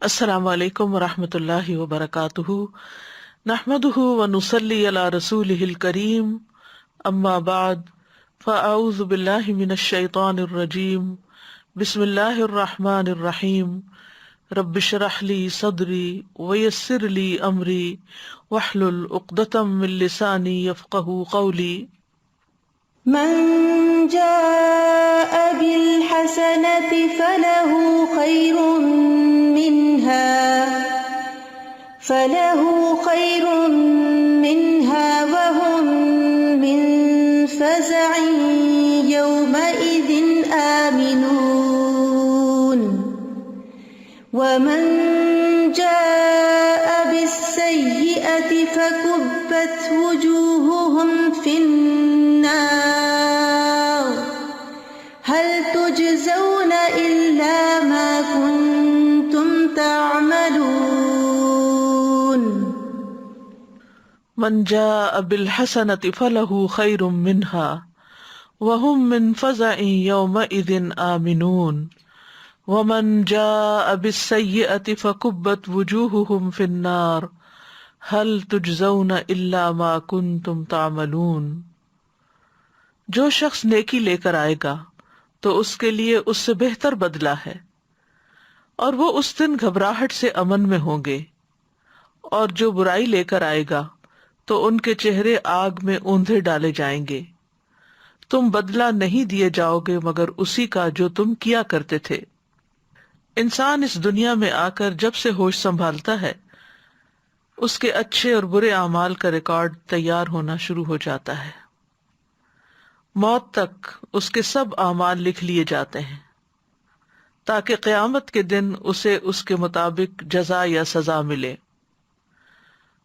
السلام علیکم ورحمۃ اللہ وبرکاتہ، نحمدہ ونصلی علی رسولہ الکریم، اما بعد فاعوذ باللہ من الشیطان الرجیم، بسم اللہ الرحمن الرحیم، رب اشرح لی صدری ویسر لی امری واحلل عقدۃ من لسانی یفقہوا قولی۔ من جاء بالحسنة فله خير منها وهم من فزع يومئذ آمنون ومن جاء بالسيئة فكبت وجوههم في النار هل تجزون إلا ما كنتم تعملون۔ من جاء بالحسنة فله خير منها وهم من فزع يومئذ آمنون ومن جاء بالسيئة فكبت وجوههم في النار هل تجزون إلا ما كنتم تعملون۔ جو شخص نیکی لے کر آئے گا تو اس کے لیے اس سے بہتر بدلہ ہے، اور وہ اس دن گھبراہٹ سے امن میں ہوں گے، اور جو برائی لے کر آئے گا تو ان کے چہرے آگ میں اوندھے ڈالے جائیں گے۔ تم بدلہ نہیں دیے جاؤ گے مگر اسی کا جو تم کیا کرتے تھے۔ انسان اس دنیا میں آ کر جب سے ہوش سنبھالتا ہے، اس کے اچھے اور برے اعمال کا ریکارڈ تیار ہونا شروع ہو جاتا ہے۔ موت تک اس کے سب اعمال لکھ لیے جاتے ہیں، تاکہ قیامت کے دن اسے اس کے مطابق جزا یا سزا ملے۔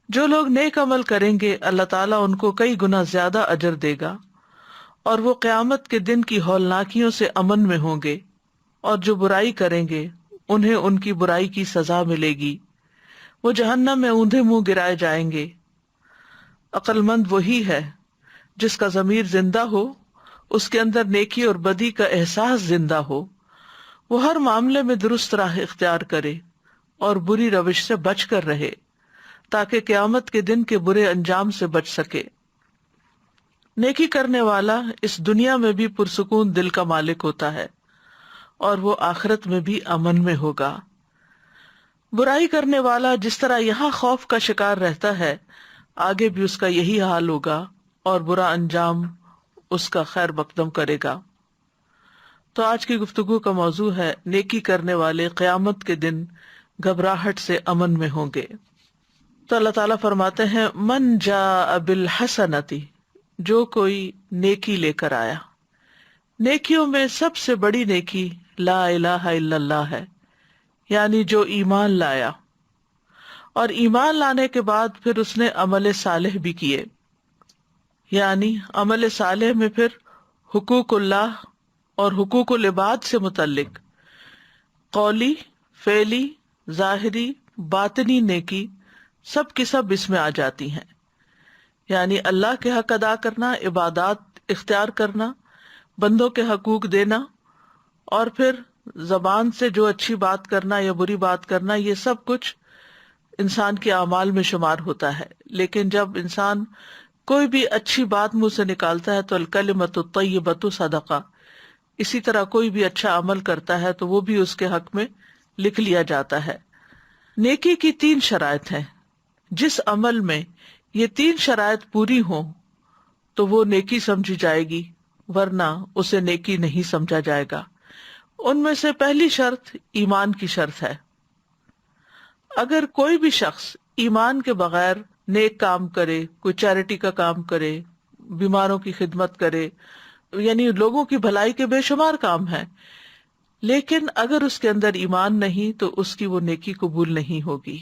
جو لوگ نیک عمل کریں گے اللہ تعالیٰ ان کو کئی گنا زیادہ اجر دے گا، اور وہ قیامت کے دن کی ہولناکیوں سے امن میں ہوں گے، اور جو برائی کریں گے انہیں ان کی برائی کی سزا ملے گی، وہ جہنم میں اوندھے منہ گرائے جائیں گے۔ عقل مند وہی ہے جس کا ضمیر زندہ ہو، اس کے اندر نیکی اور بدی کا احساس زندہ ہو، وہ ہر معاملے میں درست راہ اختیار کرے اور بری روش سے بچ کر رہے، تاکہ قیامت کے دن کے برے انجام سے بچ سکے۔ نیکی کرنے والا اس دنیا میں بھی پرسکون دل کا مالک ہوتا ہے، اور وہ آخرت میں بھی امن میں ہوگا۔ برائی کرنے والا جس طرح یہاں خوف کا شکار رہتا ہے، آگے بھی اس کا یہی حال ہوگا، اور برا انجام اس کا خیر مقدم کرے گا۔ تو آج کی گفتگو کا موضوع ہے نیکی کرنے والے قیامت کے دن گھبراہٹ سے امن میں ہوں گے۔ تو اللہ تعالیٰ فرماتے ہیں من جاء بالحسنۃ، جو کوئی نیکی لے کر آیا۔ نیکیوں میں سب سے بڑی نیکی لا الہ الا اللہ ہے، یعنی جو ایمان لایا، اور ایمان لانے کے بعد پھر اس نے عمل صالح بھی کیے، یعنی عمل صالح میں پھر حقوق اللہ اور حقوق العباد سے متعلق قولی، فعلی، ظاہری، باطنی نیکی سب کی سب اس میں آ جاتی ہیں، یعنی اللہ کے حق ادا کرنا، عبادات اختیار کرنا، بندوں کے حقوق دینا، اور پھر زبان سے جو اچھی بات کرنا یا بری بات کرنا، یہ سب کچھ انسان کے اعمال میں شمار ہوتا ہے۔ لیکن جب انسان کوئی بھی اچھی بات منہ سے نکالتا ہے تو الکلمۃ الطیبۃ صدقہ، اسی طرح کوئی بھی اچھا عمل کرتا ہے تو وہ بھی اس کے حق میں لکھ لیا جاتا ہے۔ نیکی کی 3 شرائط ہیں، جس عمل میں یہ 3 شرائط پوری ہوں تو وہ نیکی سمجھی جائے گی، ورنہ اسے نیکی نہیں سمجھا جائے گا۔ ان میں سے پہلی شرط ایمان کی شرط ہے۔ اگر کوئی بھی شخص ایمان کے بغیر نیک کام کرے، کوئی چیریٹی کا کام کرے، بیماروں کی خدمت کرے، یعنی لوگوں کی بھلائی کے بے شمار کام ہیں، لیکن اگر اس کے اندر ایمان نہیں تو اس کی وہ نیکی قبول نہیں ہوگی،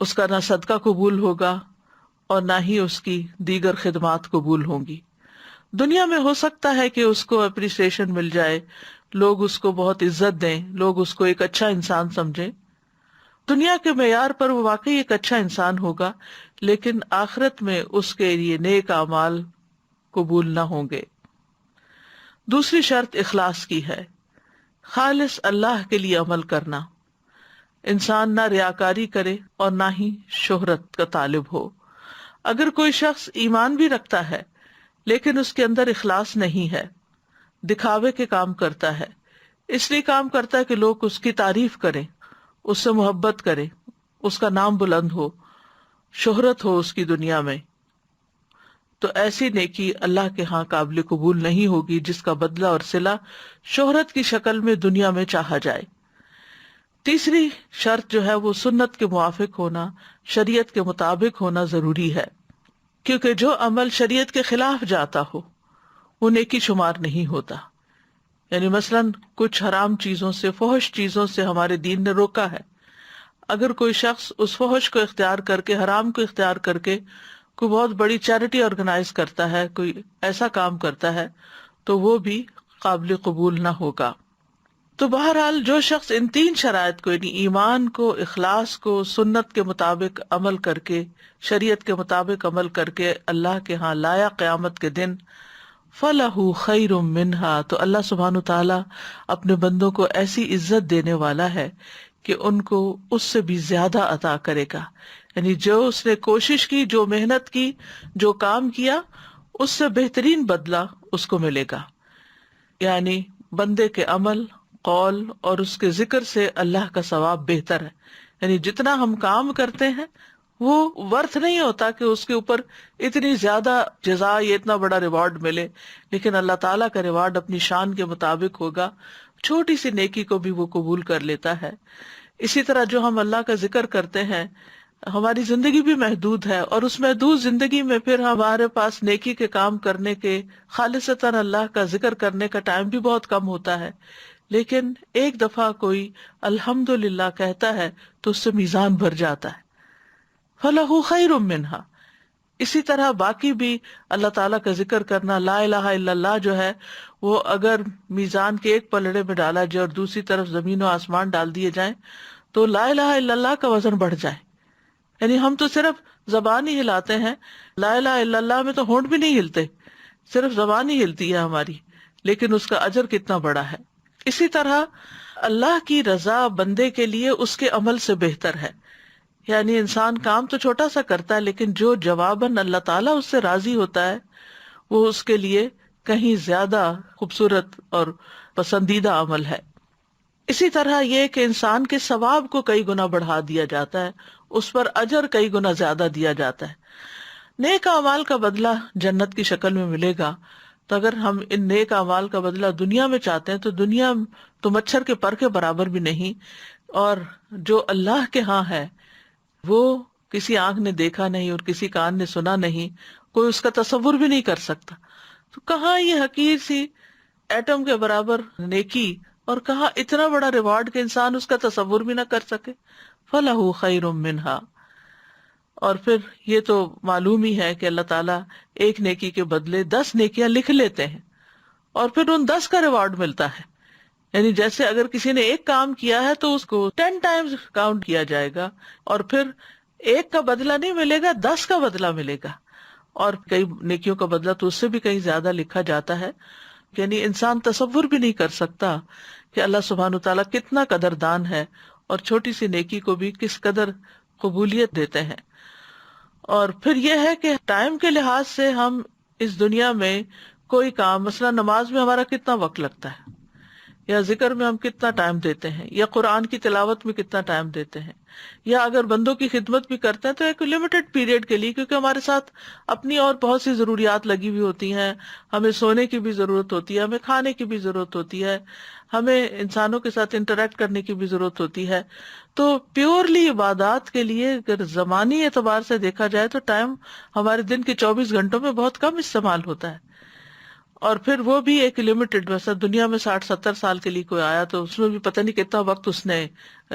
اس کا نہ صدقہ قبول ہوگا اور نہ ہی اس کی دیگر خدمات قبول ہوں گی۔ دنیا میں ہو سکتا ہے کہ اس کو اپریسیشن مل جائے، لوگ اس کو بہت عزت دیں، لوگ اس کو ایک اچھا انسان سمجھیں، دنیا کے معیار پر وہ واقعی ایک اچھا انسان ہوگا، لیکن آخرت میں اس کے لیے نیک اعمال قبول نہ ہوں گے۔ دوسری شرط اخلاص کی ہے، خالص اللہ کے لیے عمل کرنا، انسان نہ ریاکاری کرے اور نہ ہی شہرت کا طالب ہو۔ اگر کوئی شخص ایمان بھی رکھتا ہے لیکن اس کے اندر اخلاص نہیں ہے، دکھاوے کے کام کرتا ہے، اس لیے کام کرتا ہے کہ لوگ اس کی تعریف کریں، اس سے محبت کریں، اس کا نام بلند ہو، شہرت ہو اس کی دنیا میں، تو ایسی نیکی اللہ کے ہاں قابل قبول نہیں ہوگی جس کا بدلہ اور صلہ شہرت کی شکل میں دنیا میں چاہا جائے۔ تیسری شرط جو ہے وہ سنت کے موافق ہونا، شریعت کے مطابق ہونا ضروری ہے، کیونکہ جو عمل شریعت کے خلاف جاتا ہو وہ نیکی شمار نہیں ہوتا۔ یعنی مثلاً کچھ حرام چیزوں سے، فحش چیزوں سے ہمارے دین نے روکا ہے، اگر کوئی شخص اس فحش کو اختیار کر کے، حرام کو اختیار کر کے کوئی بہت بڑی چیریٹی آرگنائز کرتا ہے، کوئی ایسا کام کرتا ہے، تو وہ بھی قابل قبول نہ ہوگا۔ تو بہرحال جو شخص ان تین شرائط کو، یعنی ایمان کو، اخلاص کو، سنت کے مطابق عمل کر کے، شریعت کے مطابق عمل کر کے اللہ کے ہاں لایا قیامت کے دن، فَلَهُ خَيْرٌ مِّنْهَا، تو اللہ سبحانہ تعالیٰ اپنے بندوں کو ایسی عزت دینے والا ہے کہ ان کو اس سے بھی زیادہ عطا کرے گا۔ یعنی جو اس نے کوشش کی، جو محنت کی، جو کام کیا، اس سے بہترین بدلہ اس کو ملے گا۔ یعنی بندے کے عمل، قول اور اس کے ذکر سے اللہ کا ثواب بہتر ہے۔ یعنی جتنا ہم کام کرتے ہیں وہ ورتھ نہیں ہوتا کہ اس کے اوپر اتنی زیادہ جزا یا اتنا بڑا ریوارڈ ملے، لیکن اللہ تعالیٰ کا ریوارڈ اپنی شان کے مطابق ہوگا۔ چھوٹی سی نیکی کو بھی وہ قبول کر لیتا ہے۔ اسی طرح جو ہم اللہ کا ذکر کرتے ہیں، ہماری زندگی بھی محدود ہے، اور اس محدود زندگی میں پھر ہمارے پاس نیکی کے کام کرنے کے، خالصتاً اللہ کا ذکر کرنے کا ٹائم بھی بہت کم ہوتا ہے، لیکن ایک دفعہ کوئی الحمدللہ کہتا ہے تو اس سے میزان بھر جاتا ہے۔ فَلَهُ خَيْرٌ مِّنْهَا۔ اسی طرح باقی بھی اللہ تعالیٰ کا ذکر کرنا، لا الہ الا اللہ جو ہے، وہ اگر میزان کے ایک پلڑے میں ڈالا جائے اور دوسری طرف زمین و آسمان ڈال دیے جائیں تو لا الہ الا اللہ کا وزن بڑھ جائے۔ یعنی ہم تو صرف زبان ہی ہلاتے ہیں، لا الہ الا اللہ میں تو ہونٹ بھی نہیں ہلتے، صرف زبان ہی ہلتی ہے ہماری، لیکن اس کا اجر کتنا بڑا ہے۔ اسی طرح اللہ کی رضا بندے کے لیے اس کے عمل سے بہتر ہے۔ یعنی انسان کام تو چھوٹا سا کرتا ہے، لیکن جو جواباً اللہ تعالیٰ اس سے راضی ہوتا ہے وہ اس کے لیے کہیں زیادہ خوبصورت اور پسندیدہ عمل ہے۔ اسی طرح یہ کہ انسان کے ثواب کو کئی گنا بڑھا دیا جاتا ہے، اس پر اجر کئی گنا زیادہ دیا جاتا ہے۔ نیک اعمال کا بدلہ جنت کی شکل میں ملے گا، تو اگر ہم ان نیک اعمال کا بدلہ دنیا میں چاہتے ہیں تو دنیا تو مچھر کے پر کے برابر بھی نہیں، اور جو اللہ کے ہاں ہے وہ کسی آنکھ نے دیکھا نہیں اور کسی کان نے سنا نہیں، کوئی اس کا تصور بھی نہیں کر سکتا۔ تو کہاں یہ حقیر سی ایٹم کے برابر نیکی، اور کہاں اتنا بڑا ریوارڈ کہ انسان اس کا تصور بھی نہ کر سکے۔ فَلَهُ خَيْرٌ مِّنْهَا۔ اور پھر یہ تو معلوم ہی ہے کہ اللہ تعالیٰ ایک نیکی کے بدلے 10 نیکیاں لکھ لیتے ہیں، اور پھر ان 10 کا ریوارڈ ملتا ہے۔ یعنی جیسے اگر کسی نے ایک کام کیا ہے تو اس کو 10 ٹائمز کاؤنٹ کیا جائے گا، اور پھر ایک کا بدلہ نہیں ملے گا، 10 کا بدلہ ملے گا، اور کئی نیکیوں کا بدلہ تو اس سے بھی کہیں زیادہ لکھا جاتا ہے۔ یعنی انسان تصور بھی نہیں کر سکتا کہ اللہ سبحانہ تعالیٰ کتنا قدردان ہے، اور چھوٹی سی نیکی کو بھی کس قدر قبولیت دیتے ہیں۔ اور پھر یہ ہے کہ ٹائم کے لحاظ سے ہم اس دنیا میں کوئی کام، مثلا نماز میں ہمارا کتنا وقت لگتا ہے، یا ذکر میں ہم کتنا ٹائم دیتے ہیں، یا قرآن کی تلاوت میں کتنا ٹائم دیتے ہیں، یا اگر بندوں کی خدمت بھی کرتے ہیں تو ایک لمیٹڈ پیریڈ کے لیے، کیونکہ ہمارے ساتھ اپنی اور بہت سی ضروریات لگی ہوئی ہوتی ہیں، ہمیں سونے کی بھی ضرورت ہوتی ہے، ہمیں کھانے کی بھی ضرورت ہوتی ہے، ہمیں انسانوں کے ساتھ انٹریکٹ کرنے کی بھی ضرورت ہوتی ہے۔ تو پیورلی عبادات کے لیے اگر زمانی اعتبار سے دیکھا جائے تو ٹائم ہمارے دن کے 24 گھنٹوں میں بہت کم استعمال ہوتا ہے، اور پھر وہ بھی ایک لمیٹڈ۔ ویسا دنیا میں 60-70 سال کے لیے کوئی آیا تو اس میں بھی پتہ نہیں کتنا وقت اس نے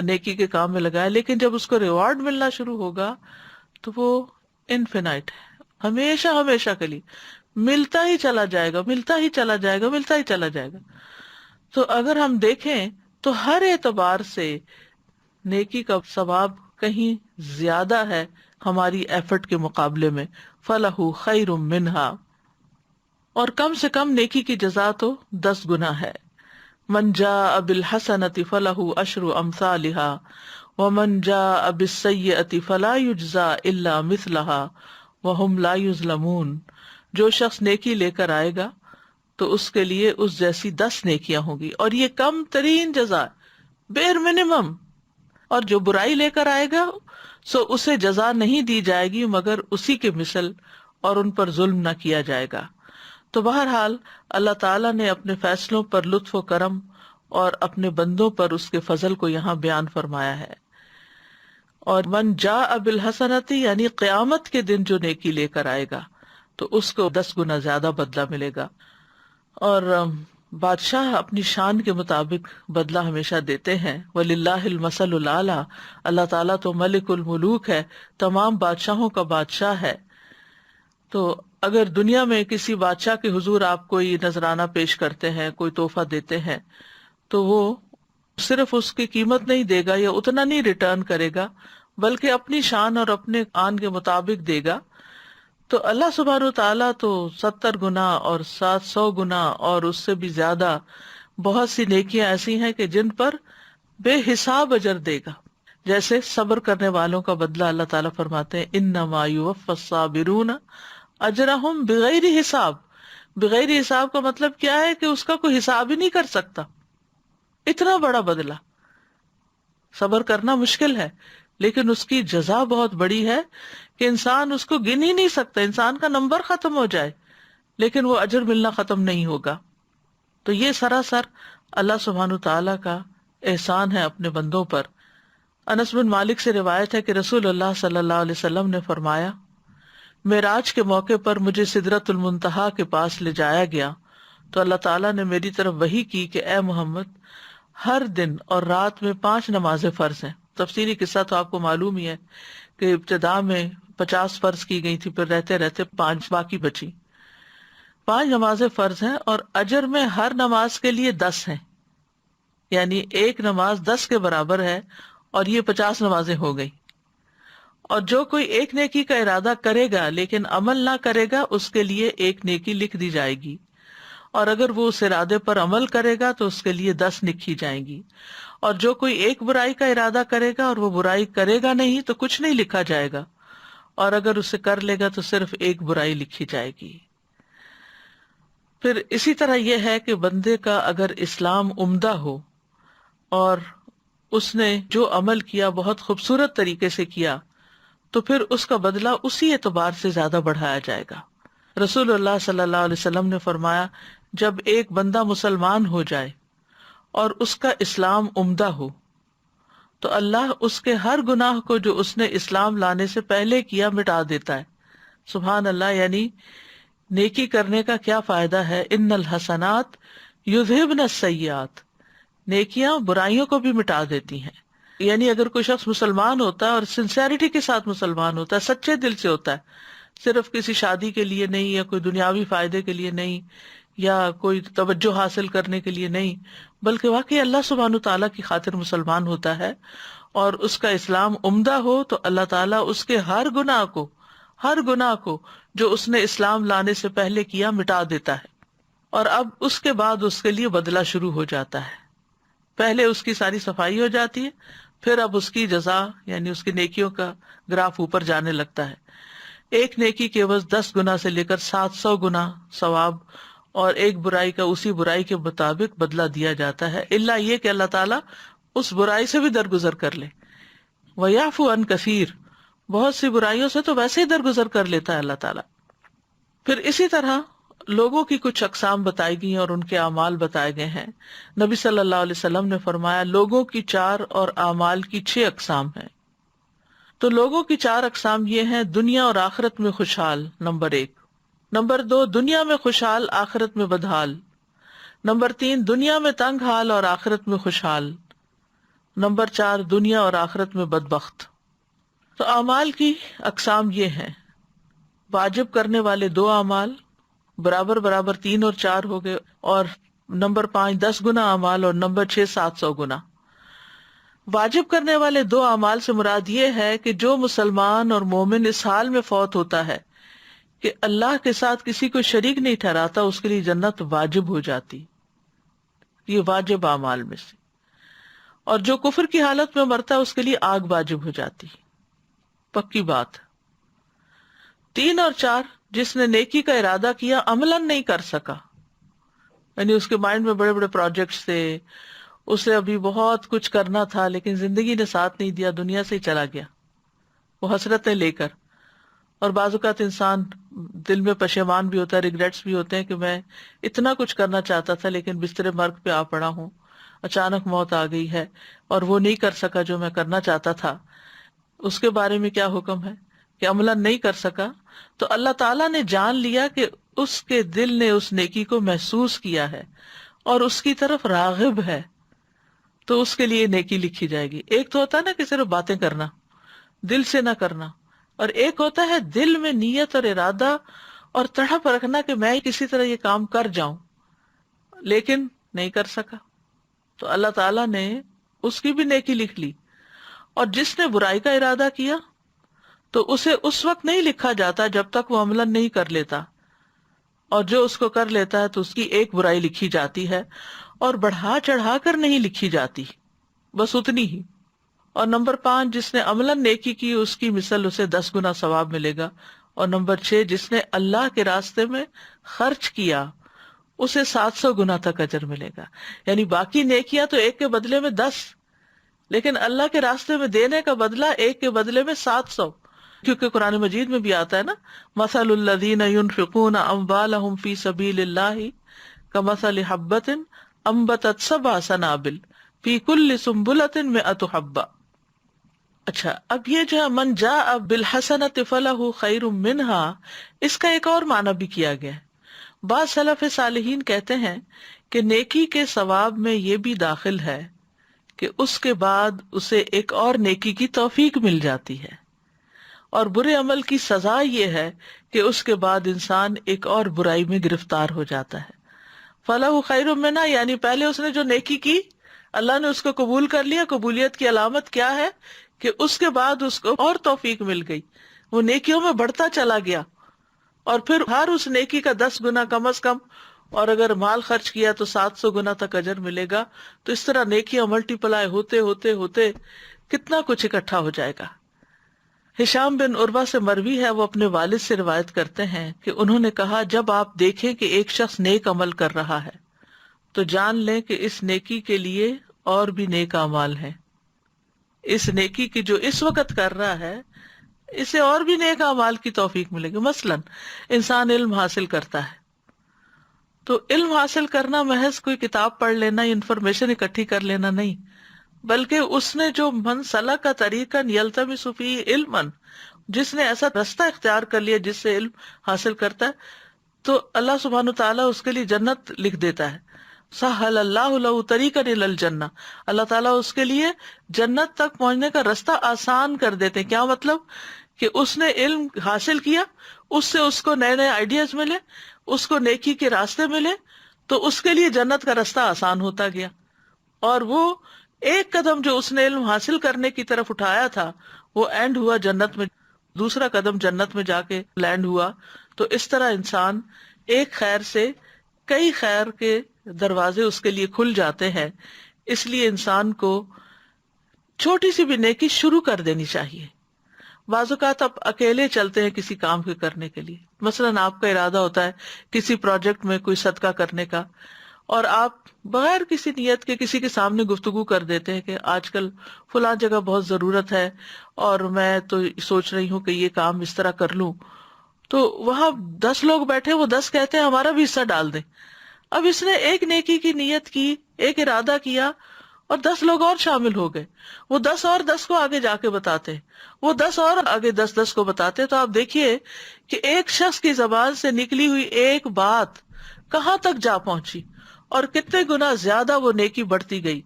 نیکی کے کام میں لگایا، لیکن جب اس کو ریوارڈ ملنا شروع ہوگا تو وہ انفینائٹ ہے، ہمیشہ ہمیشہ کے لیے ملتا ہی چلا جائے گا، ملتا ہی چلا جائے گا، ملتا ہی چلا جائے گا۔ تو اگر ہم دیکھیں تو ہر اعتبار سے نیکی کا ثواب کہیں زیادہ ہے ہماری ایفرٹ کے مقابلے میں۔ فَلَهُ خَيْرٌ مِّنْهَا۔ اور کم سے کم نیکی کی جزا تو 10 گنا ہے۔ من جاء بالحسنۃ فلہ عشر امثالها ومن جاء بالسیئۃ فلا یجزی الا مثلها وهم لا یظلمون، جو شخص نیکی لے کر آئے گا تو اس کے لیے اس جیسی 10 نیکیاں ہوں گی، اور یہ کم ترین جزا، بیر منیمم. اور جو برائی لے کر آئے گا سو اسے جزا نہیں دی جائے گی مگر اسی کے مثل، اور ان پر ظلم نہ کیا جائے گا. تو بہرحال اللہ تعالیٰ نے اپنے فیصلوں پر لطف و کرم اور اپنے بندوں پر اس کے فضل کو یہاں بیان فرمایا ہے. اور من جاء بالحسنۃ یعنی قیامت کے دن جو نیکی لے کر آئے گا تو اس کو 10 گنا زیادہ بدلہ ملے گا. اور بادشاہ اپنی شان کے مطابق بدلہ ہمیشہ دیتے ہیں. وَلِلَّهِ الْمَثَلُ الْأَعْلَىٰ، اللہ تعالیٰ تو ملک الملوک ہے، تمام بادشاہوں کا بادشاہ ہے. تو اگر دنیا میں کسی بادشاہ کے حضور آپ کوئی نذرانہ پیش کرتے ہیں، کوئی تحفہ دیتے ہیں، تو وہ صرف اس کی قیمت نہیں دے گا یا اتنا نہیں ریٹرن کرے گا، بلکہ اپنی شان اور اپنے آن کے مطابق دے گا. تو اللہ سبحانہ وتعالیٰ تو 70 گنا اور 700 گنا اور اس سے بھی زیادہ بہت سی نیکیاں ایسی ہیں کہ جن پر بے حساب اجر دے گا. جیسے صبر کرنے والوں کا بدلہ اللہ تعالیٰ فرماتے ہیں انما یوفی الصابرون اجرہم بغیر حساب. بغیر حساب کا مطلب کیا ہے کہ اس کا کوئی حساب ہی نہیں کر سکتا، اتنا بڑا بدلہ. صبر کرنا مشکل ہے لیکن اس کی جزا بہت بڑی ہے کہ انسان اس کو گن ہی نہیں سکتا، انسان کا نمبر ختم ہو جائے لیکن وہ اجر ملنا ختم نہیں ہوگا. تو یہ سراسر اللہ سبحانہ تعالیٰ کا احسان ہے اپنے بندوں پر. انس بن مالک سے روایت ہے کہ رسول اللہ صلی اللہ علیہ وسلم نے فرمایا، معراج کے موقع پر مجھے سدرۃ المنتہا کے پاس لے جایا گیا تو اللہ تعالیٰ نے میری طرف وحی کی کہ اے محمد، ہر دن اور رات میں 5 نمازیں فرض ہیں. تفصیلی قصہ تو آپ کو معلوم ہی ہے کہ ابتدا میں 50 فرض کی گئی تھی، پھر رہتے رہتے 5 باقی بچی. 5 نمازیں فرض ہیں اور اجر میں ہر نماز کے لیے 10 ہیں، یعنی ایک نماز 10 کے برابر ہے، اور یہ 50 نمازیں ہو گئی. اور جو کوئی ایک نیکی کا ارادہ کرے گا لیکن عمل نہ کرے گا اس کے لیے ایک نیکی لکھ دی جائے گی، اور اگر وہ اس ارادے پر عمل کرے گا تو اس کے لیے 10 لکھی جائیں گی. اور جو کوئی ایک برائی کا ارادہ کرے گا اور وہ برائی کرے گا نہیں تو کچھ نہیں لکھا جائے گا، اور اگر اسے کر لے گا تو صرف ایک برائی لکھی جائے گی. پھر اسی طرح یہ ہے کہ بندے کا اگر اسلام عمدہ ہو اور اس نے جو عمل کیا بہت خوبصورت طریقے سے کیا تو پھر اس کا بدلہ اسی اعتبار سے زیادہ بڑھایا جائے گا. رسول اللہ صلی اللہ علیہ وسلم نے فرمایا، جب ایک بندہ مسلمان ہو جائے اور اس کا اسلام عمدہ ہو تو اللہ اس کے ہر گناہ کو جو اس نے اسلام لانے سے پہلے کیا مٹا دیتا ہے. سبحان اللہ. یعنی نیکی کرنے کا کیا فائدہ ہے؟ ان الحسنات یذہبن السیئات، نیکیاں برائیوں کو بھی مٹا دیتی ہیں. یعنی اگر کوئی شخص مسلمان ہوتا ہے اور سنسیئرٹی کے ساتھ مسلمان ہوتا ہے، سچے دل سے ہوتا ہے، صرف کسی شادی کے لیے نہیں یا کوئی دنیاوی فائدے کے لیے نہیں یا کوئی توجہ حاصل کرنے کے لیے نہیں، بلکہ واقعی اللہ سبحانہ تعالیٰ کی خاطر مسلمان ہوتا ہے اور اس کا اسلام عمدہ ہو تو اللہ تعالیٰ اس کے ہر گناہ کو جو اس نے اسلام لانے سے پہلے کیا مٹا دیتا ہے. اور اب اس کے بعد اس کے لیے بدلہ شروع ہو جاتا ہے. پہلے اس کی ساری صفائی ہو جاتی ہے، پھر اب اس کی جزا یعنی اس کی نیکیوں کا گراف اوپر جانے لگتا ہے. ایک نیکی کے عوض 10 گنا سے لے کر 700 گنا ثواب، اور ایک برائی کا اسی برائی کے مطابق بدلہ دیا جاتا ہے، الا یہ کہ اللہ تعالیٰ اس برائی سے بھی درگزر کر لے. وَيَعْفُو عَنْ كَثِيرٍ، بہت سی برائیوں سے تو ویسے ہی درگزر کر لیتا ہے اللہ تعالیٰ. پھر اسی طرح لوگوں کی کچھ اقسام بتائی گئی اور ان کے اعمال بتائے گئے ہیں. نبی صلی اللہ علیہ وسلم نے فرمایا، لوگوں کی 4 اور اعمال کی 6 اقسام ہیں. تو لوگوں کی 4 اقسام یہ ہیں: دنیا اور آخرت میں خوشحال، نمبر 1. نمبر 2، دنیا میں خوشحال آخرت میں بدحال. نمبر 3، دنیا میں تنگ حال اور آخرت میں خوشحال. نمبر 4، دنیا اور آخرت میں بدبخت. تو اعمال کی اقسام یہ ہیں: واجب کرنے والے 2 اعمال، برابر 3 اور 4 ہو گئے، اور نمبر 5 10 گنا اعمال، اور نمبر 6 700 گنا. واجب کرنے والے 2 اعمال سے مراد یہ ہے کہ جو مسلمان اور مومن اس حال میں فوت ہوتا ہے کہ اللہ کے ساتھ کسی کو شریک نہیں ٹھہراتا، اس کے لیے جنت واجب ہو جاتی. یہ واجب اعمال میں سے. اور جو کفر کی حالت میں مرتا ہے اس کے لیے آگ واجب ہو جاتی، پکی بات۔ 3 اور 4، جس نے نیکی کا ارادہ کیا عملاً نہیں کر سکا، یعنی اس کے مائنڈ میں بڑے بڑے پروجیکٹس تھے، اسے ابھی بہت کچھ کرنا تھا لیکن زندگی نے ساتھ نہیں دیا، دنیا سے ہی چلا گیا وہ حسرتیں لے کر۔ اور بعض اوقات انسان دل میں پشیمان بھی ہوتا ہے، ریگریٹس بھی ہوتے ہیں کہ میں اتنا کچھ کرنا چاہتا تھا لیکن بستر مرگ پہ آ پڑا ہوں، اچانک موت آ گئی ہے اور وہ نہیں کر سکا جو میں کرنا چاہتا تھا۔ اس کے بارے میں کیا حکم ہے کہ عملاً نہیں کر سکا، تو اللہ تعالیٰ نے جان لیا کہ اس کے دل نے اس نیکی کو محسوس کیا ہے اور اس کی طرف راغب ہے، تو اس کے لیے نیکی لکھی جائے گی۔ ایک تو ہوتا ہے نا کہ صرف باتیں کرنا، دل سے نہ کرنا، اور ایک ہوتا ہے دل میں نیت اور ارادہ اور تڑپ رکھنا کہ میں کسی طرح یہ کام کر جاؤں لیکن نہیں کر سکا، تو اللہ تعالیٰ نے اس کی بھی نیکی لکھ لی۔ اور جس نے برائی کا ارادہ کیا تو اسے اس وقت نہیں لکھا جاتا جب تک وہ عملاً نہیں کر لیتا، اور جو اس کو کر لیتا ہے تو اس کی ایک برائی لکھی جاتی ہے اور بڑھا چڑھا کر نہیں لکھی جاتی، بس اتنی ہی۔ اور نمبر 5، جس نے عملاً نیکی کی اس کی مثل اسے 10 گنا ثواب ملے گا۔ اور نمبر 6، جس نے اللہ کے راستے میں خرچ کیا اسے 700 گنا تک اجر ملے گا۔ یعنی باقی نیکیاں تو ایک کے بدلے میں 10، لیکن اللہ کے راستے میں دینے کا بدلہ ایک کے بدلے میں 700، کیونکہ قرآن مجید میں بھی آتا ہے نا، مثل الذین ينفقون اموالهم فی سبیل اللہ کمثل حبۃ انبتت 7 سنابل فی کل سنبلۃ 100 حبۃ۔ اچھا، اب یہ جو من جاء بالحسنۃ فلہ خیر منہا، اس کا ایک اور معنی بھی کیا گیا ہے۔ بعض سلف صالحین کہتے ہیں کہ نیکی کے ثواب میں یہ بھی داخل ہے کہ اس کے بعد اسے ایک اور نیکی کی توفیق مل جاتی ہے، اور برے عمل کی سزا یہ ہے کہ اس کے بعد انسان ایک اور برائی میں گرفتار ہو جاتا ہے۔ فلہ خیر منہا یعنی پہلے اس نے جو نیکی کی اللہ نے اس کو قبول کر لیا۔ قبولیت کی علامت کیا ہے کہ اس کے بعد اس کو اور توفیق مل گئی، وہ نیکیوں میں بڑھتا چلا گیا، اور پھر ہر اس نیکی کا 10 گنا کم از کم، اور اگر مال خرچ کیا تو 700 گنا تک اجر ملے گا۔ تو اس طرح نیکیاں ملٹی پلائی ہوتے ہوتے ہوتے کتنا کچھ اکٹھا ہو جائے گا۔ ہشام بن عروہ سے مروی ہے، وہ اپنے والد سے روایت کرتے ہیں کہ انہوں نے کہا، جب آپ دیکھیں کہ ایک شخص نیک عمل کر رہا ہے تو جان لیں کہ اس نیکی کے لیے اور بھی نیک اعمال ہیں۔ اس نیکی کی جو اس وقت کر رہا ہے اسے اور بھی نیک اعمال کی توفیق ملے گی۔ مثلا انسان علم حاصل کرتا ہے تو علم حاصل کرنا محض کوئی کتاب پڑھ لینا، انفارمیشن اکٹھی کر لینا نہیں، بلکہ اس نے جو من سلک کا طریقا یلتمس فیہ علما، جس نے ایسا رستہ اختیار کر لیا جس سے علم حاصل کرتا ہے، تو اللہ سبحانہ تعالیٰ اس کے لیے جنت لکھ دیتا ہے۔ سہل اللہ لہ طریقا الی الجنہ، اللہ تعالیٰ اس کے لیے جنت تک پہنچنے کا رستہ آسان کر دیتے ہیں۔ کیا مطلب؟ کہ اس نے علم حاصل کیا، اس سے اس کو نئے نئے آئیڈیاز ملے، اس کو نیکی کے راستے ملے، تو اس کے لیے جنت کا رستہ آسان ہوتا گیا، اور وہ ایک قدم جو اس نے علم حاصل کرنے کی طرف اٹھایا تھا وہ اینڈ ہوا جنت میں، دوسرا قدم جنت میں جا کے لینڈ ہوا۔ تو اس طرح انسان ایک خیر سے کئی خیر کے دروازے اس کے لیے کھل جاتے ہیں۔ اس لیے انسان کو چھوٹی سی بھی نیکی شروع کر دینی چاہیے۔ بعض اوقات آپ اکیلے چلتے ہیں کسی کام کے کرنے کے لیے، مثلاً آپ کا ارادہ ہوتا ہے کسی پروجیکٹ میں کوئی صدقہ کرنے کا، اور آپ بغیر کسی نیت کے کسی کے سامنے گفتگو کر دیتے ہیں کہ آج کل فلاں جگہ بہت ضرورت ہے اور میں تو سوچ رہی ہوں کہ یہ کام اس طرح کر لوں، تو وہاں 10 لوگ بیٹھے، وہ 10 کہتے ہیں ہمارا بھی حصہ ڈال دیں۔ اب اس نے ایک نیکی کی نیت کی، ایک ارادہ کیا، اور 10 لوگ اور شامل ہو گئے، وہ 10 اور 10 کو آگے جا کے بتاتے، وہ 10 اور آگے 10 کو بتاتے۔ تو آپ دیکھیے کہ ایک شخص کی زبان سے نکلی ہوئی ایک بات کہاں تک جا پہنچی، اور کتنے گنا زیادہ وہ نیکی بڑھتی گئی۔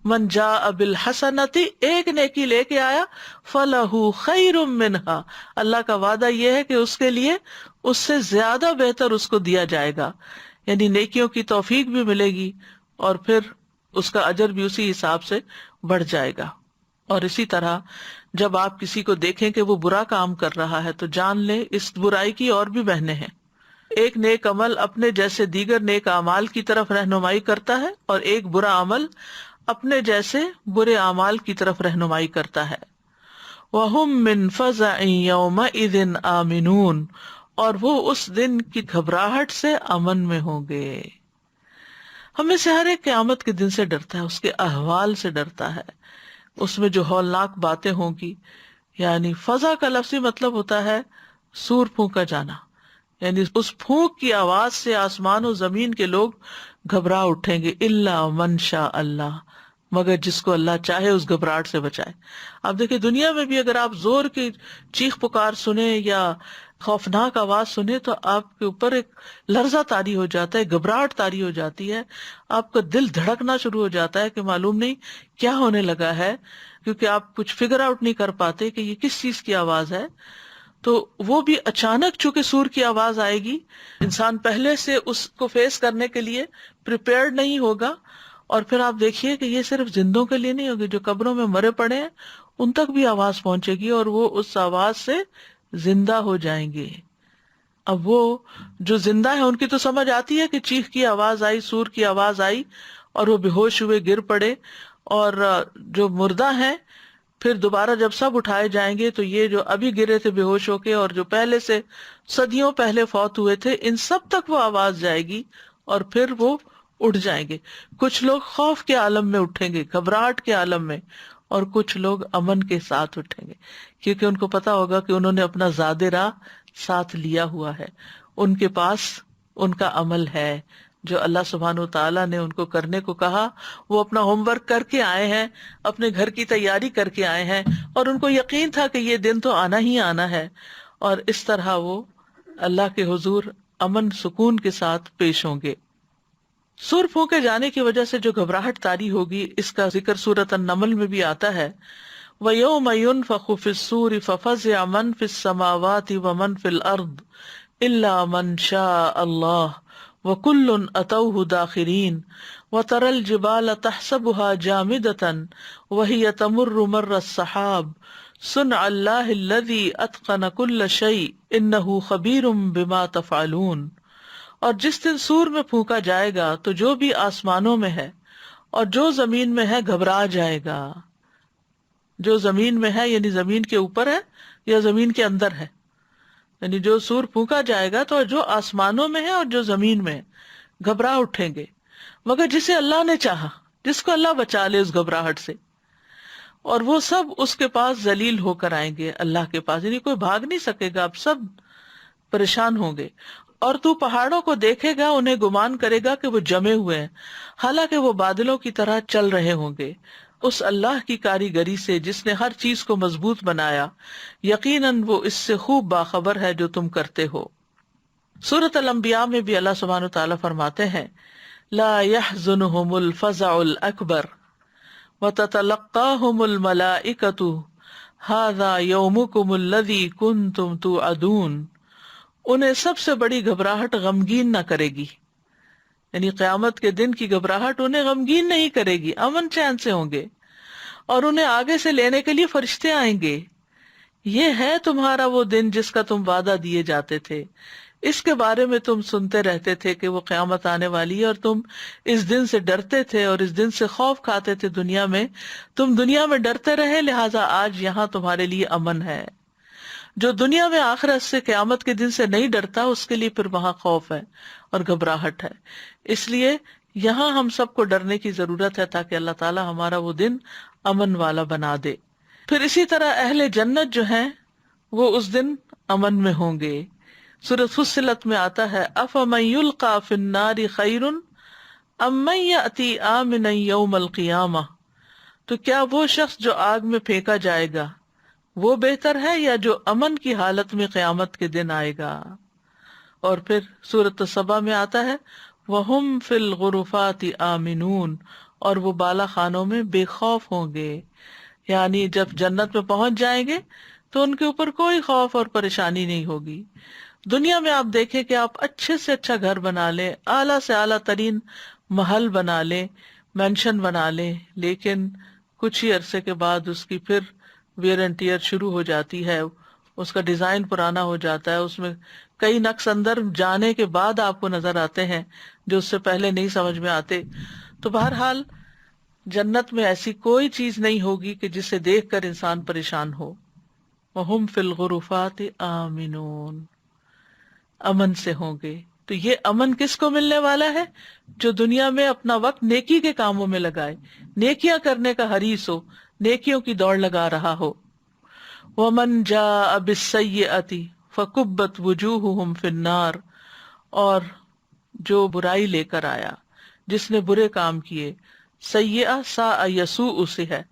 من جاء بالحسنۃ، ایک نیکی لے کے آیا، فلہ خیر منہا، اللہ کا وعدہ یہ ہے کہ اس کے لیے اس سے زیادہ بہتر اس کو دیا جائے گا، یعنی نیکیوں کی توفیق بھی ملے گی اور پھر اس کا اجر بھی اسی حساب سے بڑھ جائے گا۔ اور اسی طرح جب آپ کسی کو دیکھیں کہ وہ برا کام کر رہا ہے تو جان لیں اس برائی کی اور بھی بہنیں ہیں۔ ایک نیک عمل اپنے جیسے دیگر نیک اعمال کی طرف رہنمائی کرتا ہے، اور ایک برا عمل اپنے جیسے برے اعمال کی طرف رہنمائی کرتا ہے۔ وَهُمْ مِنْ فَزَعٍ يَوْمَئِذٍ آمِنُونَ، اور وہ اس دن کی گھبراہٹ سے امن میں ہوں گے۔ ہمیں سے ہر ایک قیامت کے دن سے ڈرتا ہے، اس کے احوال سے ڈرتا ہے، اس میں جو ہولناک باتیں ہوں گی۔ یعنی فضا کا لفظی مطلب ہوتا ہے سور پھونکا جانا، یعنی اس پھونک کی آواز سے آسمان و زمین کے لوگ گھبرا اٹھیں گے، الا من شاء اللہ، مگر جس کو اللہ چاہے اس گھبراہٹ سے بچائے۔ اب دیکھیں دنیا میں بھی اگر آپ زور کی چیخ پکار سنیں یا خوفناک آواز سنیں تو آپ کے اوپر ایک لرزہ طاری ہو جاتا ہے، گھبراہٹ طاری ہو جاتی ہے، آپ کا دل دھڑکنا شروع ہو جاتا ہے کہ معلوم نہیں کیا ہونے لگا ہے، کیونکہ آپ کچھ فگر آؤٹ نہیں کر پاتے کہ یہ کس چیز کی آواز ہے۔ تو وہ بھی اچانک چونکہ سور کی آواز آئے گی، انسان پہلے سے اس کو فیس کرنے کے لیے پریپیئرڈ نہیں ہوگا، اور پھر آپ دیکھیے کہ یہ صرف زندوں کے لیے نہیں ہوگی، جو قبروں میں مرے پڑے ہیں ان تک بھی آواز پہنچے گی اور وہ اس آواز سے زندہ ہو جائیں گے۔ اب وہ جو زندہ ہیں ان کی تو سمجھ آتی ہے کہ چیخ کی آواز آئی، سور کی آواز آئی اور وہ بے ہوش ہوئے گر پڑے، اور جو مردہ ہیں پھر دوبارہ جب سب اٹھائے جائیں گے تو یہ جو ابھی گرے تھے بے ہوش ہو کے اور جو پہلے سے صدیوں پہلے فوت ہوئے تھے، ان سب تک وہ آواز جائے گی اور پھر وہ اٹھ جائیں گے۔ کچھ لوگ خوف کے عالم میں اٹھیں گے، گھبراہٹ کے عالم میں، اور کچھ لوگ امن کے ساتھ اٹھیں گے، کیونکہ ان کو پتا ہوگا کہ انہوں نے اپنا زاد راہ ساتھ لیا ہوا ہے، ان کے پاس ان کا عمل ہے جو اللہ سبحانہ وتعالیٰ نے ان کو کرنے کو کہا، وہ اپنا ہوم ورک کر کے آئے ہیں، اپنے گھر کی تیاری کر کے آئے ہیں، اور ان کو یقین تھا کہ یہ دن تو آنا ہی آنا ہے، اور اس طرح وہ اللہ کے حضور امن سکون کے ساتھ پیش ہوں گے۔ سور پھونکے جانے کی وجہ سے جو گھبراہٹ طاری ہوگی، اس کا ذکر سورۃ النمل میں بھی آتا ہے، وَيَوْمَ يُنفَخُ فِي الصُّورِ فَفَزِعَ مَن فِي السَّمَاوَاتِ وَمَن فِي الْأَرْضِ إِلَّا مَن شَاءَ اللَّهُ وَكُلٌّ أَتَوْهُ دَاخِرِينَ وَتَرَى الْجِبَالَ تَحْسَبُهَا جَامِدَةً وَهِيَ تَمُرُّ مَرَّ السَّحَابِ صُنْعَ اللَّهِ الَّذِي أَتْقَنَ كُلَّ شَيْءٍ إِنَّهُ خَبِيرٌ بِمَا تَفْعَلُونَ۔ اور جس دن سور میں پھونکا جائے گا تو جو بھی آسمانوں میں ہے اور جو زمین میں ہے گھبرا جائے گا۔ جو زمین میں ہے یعنی زمین کے اوپر ہے یا زمین کے اندر ہے، یعنی جو سور پھونکا جائے گا تو جو آسمانوں میں ہے اور جو زمین میں ہے گھبرا اٹھیں گے، مگر جسے اللہ نے چاہا، جس کو اللہ بچا لے اس گھبراہٹ سے، اور وہ سب اس کے پاس ذلیل ہو کر آئیں گے، اللہ کے پاس، یعنی کوئی بھاگ نہیں سکے گا، اب سب پریشان ہوں گے۔ اور تو پہاڑوں کو دیکھے گا، انہیں گمان کرے گا کہ وہ جمے ہوئے ہیں، حالانکہ وہ بادلوں کی طرح چل رہے ہوں گے، اس اللہ کی کاریگری سے جس نے ہر چیز کو مضبوط بنایا، یقیناً وہ اس سے خوب باخبر ہے جو تم کرتے ہو۔ سورۃ الانبیاء میں بھی اللہ سبحانہ وتعالیٰ فرماتے ہیں، لا يحزنهم الفزع الاکبر وتتلقاهم الملائکۃ ھذا یومکم الذی کنتم توعدون۔ انہیں سب سے بڑی گھبراہٹ غمگین نہ کرے گی، یعنی قیامت کے دن کی گھبراہٹ انہیں غمگین نہیں کرے گی، امن چین سے ہوں گے، اور انہیں آگے سے لینے کے لیے فرشتے آئیں گے۔ یہ ہے تمہارا وہ دن جس کا تم وعدہ دیے جاتے تھے، اس کے بارے میں تم سنتے رہتے تھے کہ وہ قیامت آنے والی ہے، اور تم اس دن سے ڈرتے تھے اور اس دن سے خوف کھاتے تھے دنیا میں، تم دنیا میں ڈرتے رہے، لہٰذا آج یہاں تمہارے لیے امن ہے۔ جو دنیا میں آخرت سے، قیامت کے دن سے نہیں ڈرتا، اس کے لیے پھر وہاں خوف ہے اور گھبراہٹ ہے۔ اس لیے یہاں ہم سب کو ڈرنے کی ضرورت ہے تاکہ اللہ تعالی ہمارا وہ دن امن والا بنا دے۔ پھر اسی طرح اہل جنت جو ہیں وہ اس دن امن میں ہوں گے۔ سورۃ فصلت میں آتا ہے، افمن یلقی فی النار خیر ام من یأتی آمنا یوم القیامہ، تو کیا وہ شخص جو آگ میں پھینکا جائے گا وہ بہتر ہے یا جو امن کی حالت میں قیامت کے دن آئے گا۔ اور پھر سورۃ سبا میں آتا ہے، وَهُمْ فِي الْغُرُفَاتِ آمِنُونَ، اور وہ بالا خانوں میں بے خوف ہوں گے، یعنی جب جنت میں پہنچ جائیں گے تو ان کے اوپر کوئی خوف اور پریشانی نہیں ہوگی۔ دنیا میں آپ دیکھیں کہ آپ اچھے سے اچھا گھر بنا لیں، اعلیٰ سے اعلیٰ ترین محل بنا لیں، مینشن بنا لیں، لیکن کچھ ہی عرصے کے بعد اس کی پھر ویئر اینڈ ٹیئر شروع ہو جاتی ہے، اس کا ڈیزائن پرانا ہو جاتا ہے، اس میں کئی نقص اندر جانے کے بعد آپ کو نظر آتے ہیں جو اس سے پہلے نہیں سمجھ میں آتے۔ تو بہرحال جنت میں ایسی کوئی چیز نہیں ہوگی کہ جسے دیکھ کر انسان پریشان ہو. وَهُمْ فِي الْغُرُفَاتِ آمِنُونَ، امن سے ہوں گے. تو یہ امن کس کو ملنے والا ہے؟ جو دنیا میں اپنا وقت نیکی کے کاموں میں لگائے، نیکیاں کرنے کا حریص ہو، نیکیوں کی دوڑ لگا رہا ہو. وَمَنْ جَاءَ بِالسَّيِّئَةِ فَكُبَّتْ وُجُوهُهُمْ فِي النَّارِ، اور جو برائی لے کر آیا، جس نے برے کام کیے، سیئہ ساء یسوء سے ہے،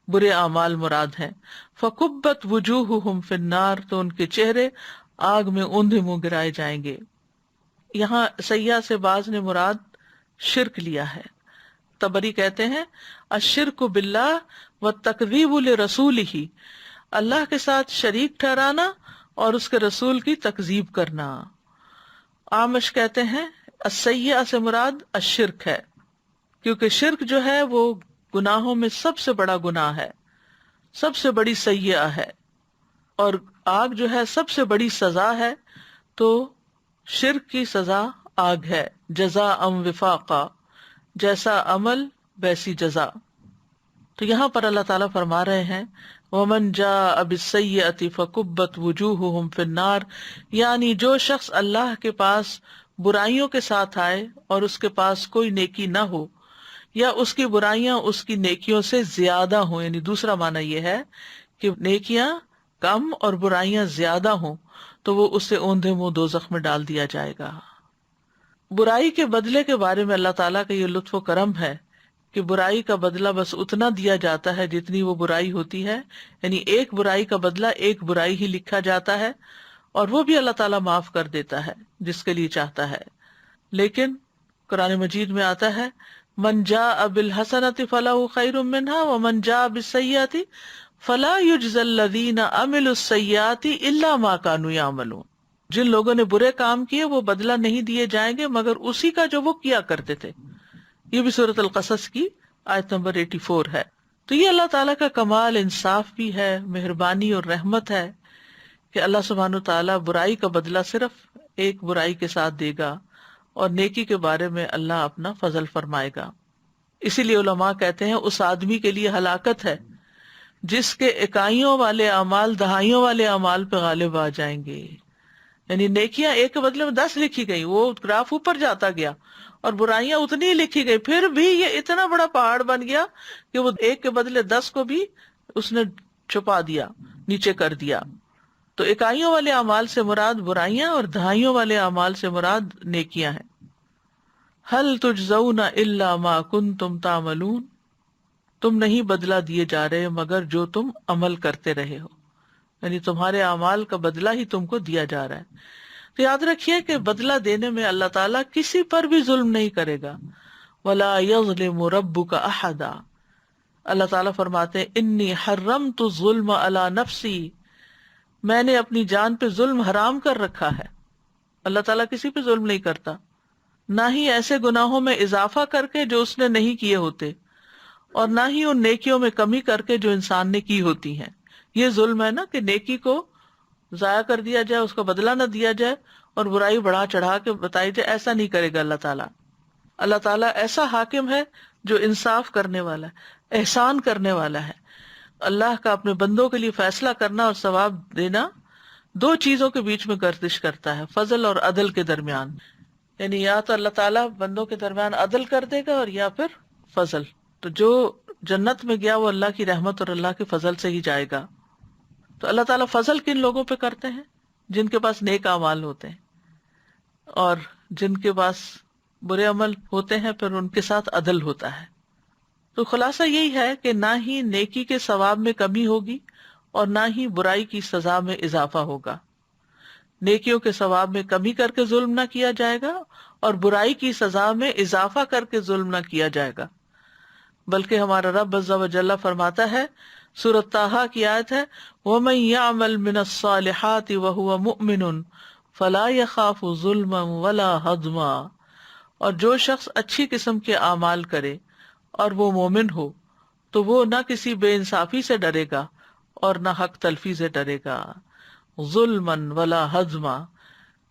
برے اعمال مراد ہیں. فَكُبَّتْ وُجُوهُهُمْ فِي النَّارِ، تو ان کے چہرے آگ میں اوندھے منہ گرائے جائیں گے. یہاں سیئہ سے بعض نے مراد شرک لیا ہے. طبری کہتے ہیں الشرک باللہ والتکذیب لرسولہ، اللہ کے ساتھ شریک ٹھہرانا اور اس کے رسول کی تکذیب کرنا. آمش کہتے ہیں السیئہ سے مراد الشرک ہے، کیونکہ شرک جو ہے وہ گناہوں میں سب سے بڑا گناہ ہے، سب سے بڑی سیئہ ہے، اور آگ جو ہے سب سے بڑی سزا ہے. تو شرک کی سزا آگ ہے. جزاء وفاقا، جیسا عمل ویسی جزا. تو یہاں پر اللہ تعالیٰ فرما رہے ہیں وَمَنْ جَاءَ بِالسَّيِّئَةِ فَكُبَّتْ وُجُوهُهُمْ فِي النَّارِ، یعنی جو شخص اللہ کے پاس برائیوں کے ساتھ آئے اور اس کے پاس کوئی نیکی نہ ہو، یا اس کی برائیاں اس کی نیکیوں سے زیادہ ہوں، یعنی دوسرا معنی یہ ہے کہ نیکیاں کم اور برائیاں زیادہ ہوں، تو وہ اسے اوندھے منہ دوزخ میں ڈال دیا جائے گا. برائی کے بدلے کے بارے میں اللہ تعالیٰ کا یہ لطف و کرم ہے کہ برائی کا بدلہ بس اتنا دیا جاتا ہے جتنی وہ برائی ہوتی ہے، یعنی ایک برائی کا بدلہ ایک برائی ہی لکھا جاتا ہے، اور وہ بھی اللہ تعالیٰ معاف کر دیتا ہے جس کے لیے چاہتا ہے. لیکن قرآن مجید میں آتا ہے من جاء بالحسنۃ فلہ خیر منہا ومن جاء بالسیئۃ فلا یجزی الذین عملوا السیئات الا ما کانوا یعملون. جن لوگوں نے برے کام کیے وہ بدلہ نہیں دیے جائیں گے مگر اسی کا جو وہ کیا کرتے تھے. یہ بھی سورۃ القصص کی آیت نمبر 84 ہے. تو یہ اللہ تعالیٰ کا کمال انصاف بھی ہے، مہربانی اور رحمت ہے کہ اللہ سبحانہ و تعالیٰ برائی کا بدلہ صرف ایک برائی کے ساتھ دے گا اور نیکی کے بارے میں اللہ اپنا فضل فرمائے گا. اسی لیے علماء کہتے ہیں اس آدمی کے لیے ہلاکت ہے جس کے اکائیوں والے اعمال دہائیوں والے اعمال پہ غالب آ جائیں گے. یعنی نیکیاں ایک کے بدلے میں 10 لکھی گئی، وہ گراف اوپر جاتا گیا، اور برائیاں اتنی ہی لکھی گئی، پھر بھی یہ اتنا بڑا پہاڑ بن گیا کہ وہ ایک کے بدلے 10 کو بھی اس نے چھپا دیا، نیچے کر دیا. تو اکائیوں والے اعمال سے مراد برائیاں اور دہائیوں والے اعمال سے مراد نیکیاں ہیں. هل تجزون الا ما کنتم تعملون، تم نہیں بدلہ دیے جا رہے مگر جو تم عمل کرتے رہے ہو، یعنی تمہارے اعمال کا بدلہ ہی تم کو دیا جا رہا ہے. تو یاد رکھیے کہ بدلہ دینے میں اللہ تعالیٰ کسی پر بھی ظلم نہیں کرے گا. وَلَا يَظْلِمُ رَبُّكَ أَحَدًا، اللہ تعالیٰ فرماتے ہیں انی حرمت الظلم علی نفسی، میں نے اپنی جان پہ ظلم حرام کر رکھا ہے. اللہ تعالیٰ کسی پہ ظلم نہیں کرتا، نہ ہی ایسے گناہوں میں اضافہ کر کے جو اس نے نہیں کیے ہوتے، اور نہ ہی ان نیکیوں میں کمی کر کے جو انسان نے کی ہوتی ہیں. یہ ظلم ہے نا کہ نیکی کو ضائع کر دیا جائے، اس کا بدلہ نہ دیا جائے، اور برائی بڑھا چڑھا کے بتائی جائے. ایسا نہیں کرے گا اللہ تعالیٰ. اللہ تعالیٰ ایسا حاکم ہے جو انصاف کرنے والا ہے، احسان کرنے والا ہے. اللہ کا اپنے بندوں کے لیے فیصلہ کرنا اور ثواب دینا دو چیزوں کے بیچ میں گردش کرتا ہے، فضل اور عدل کے درمیان. یعنی یا تو اللہ تعالیٰ بندوں کے درمیان عدل کر دے گا اور یا پھر فضل. تو جو جنت میں گیا وہ اللہ کی رحمت اور اللہ کے فضل سے ہی جائے گا. تو اللہ تعالیٰ فضل کن لوگوں پہ کرتے ہیں؟ جن کے پاس نیک اعمال ہوتے ہیں، اور جن کے پاس برے عمل ہوتے ہیں پھر ان کے ساتھ عدل ہوتا ہے. تو خلاصہ یہی ہے کہ نہ ہی نیکی کے ثواب میں کمی ہوگی اور نہ ہی برائی کی سزا میں اضافہ ہوگا. نیکیوں کے ثواب میں کمی کر کے ظلم نہ کیا جائے گا اور برائی کی سزا میں اضافہ کر کے ظلم نہ کیا جائے گا، بلکہ ہمارا رب عز و جل فرماتا ہے، سورۃ طٰہٰ کی آیت ہے وَمَن يَعْمَلْ مِنَ الصَّالِحَاتِ وَهُوَ مُؤْمِنٌ فَلَا يَخَافُ ظُلْمًا وَلَا هَضْمًا، اور جو شخص اچھی قسم کے اعمال کرے اور وہ مومن ہو تو وہ نہ کسی بے انصافی سے ڈرے گا اور نہ حق تلفی سے ڈرے گا. ظلمًا ولا ہضما،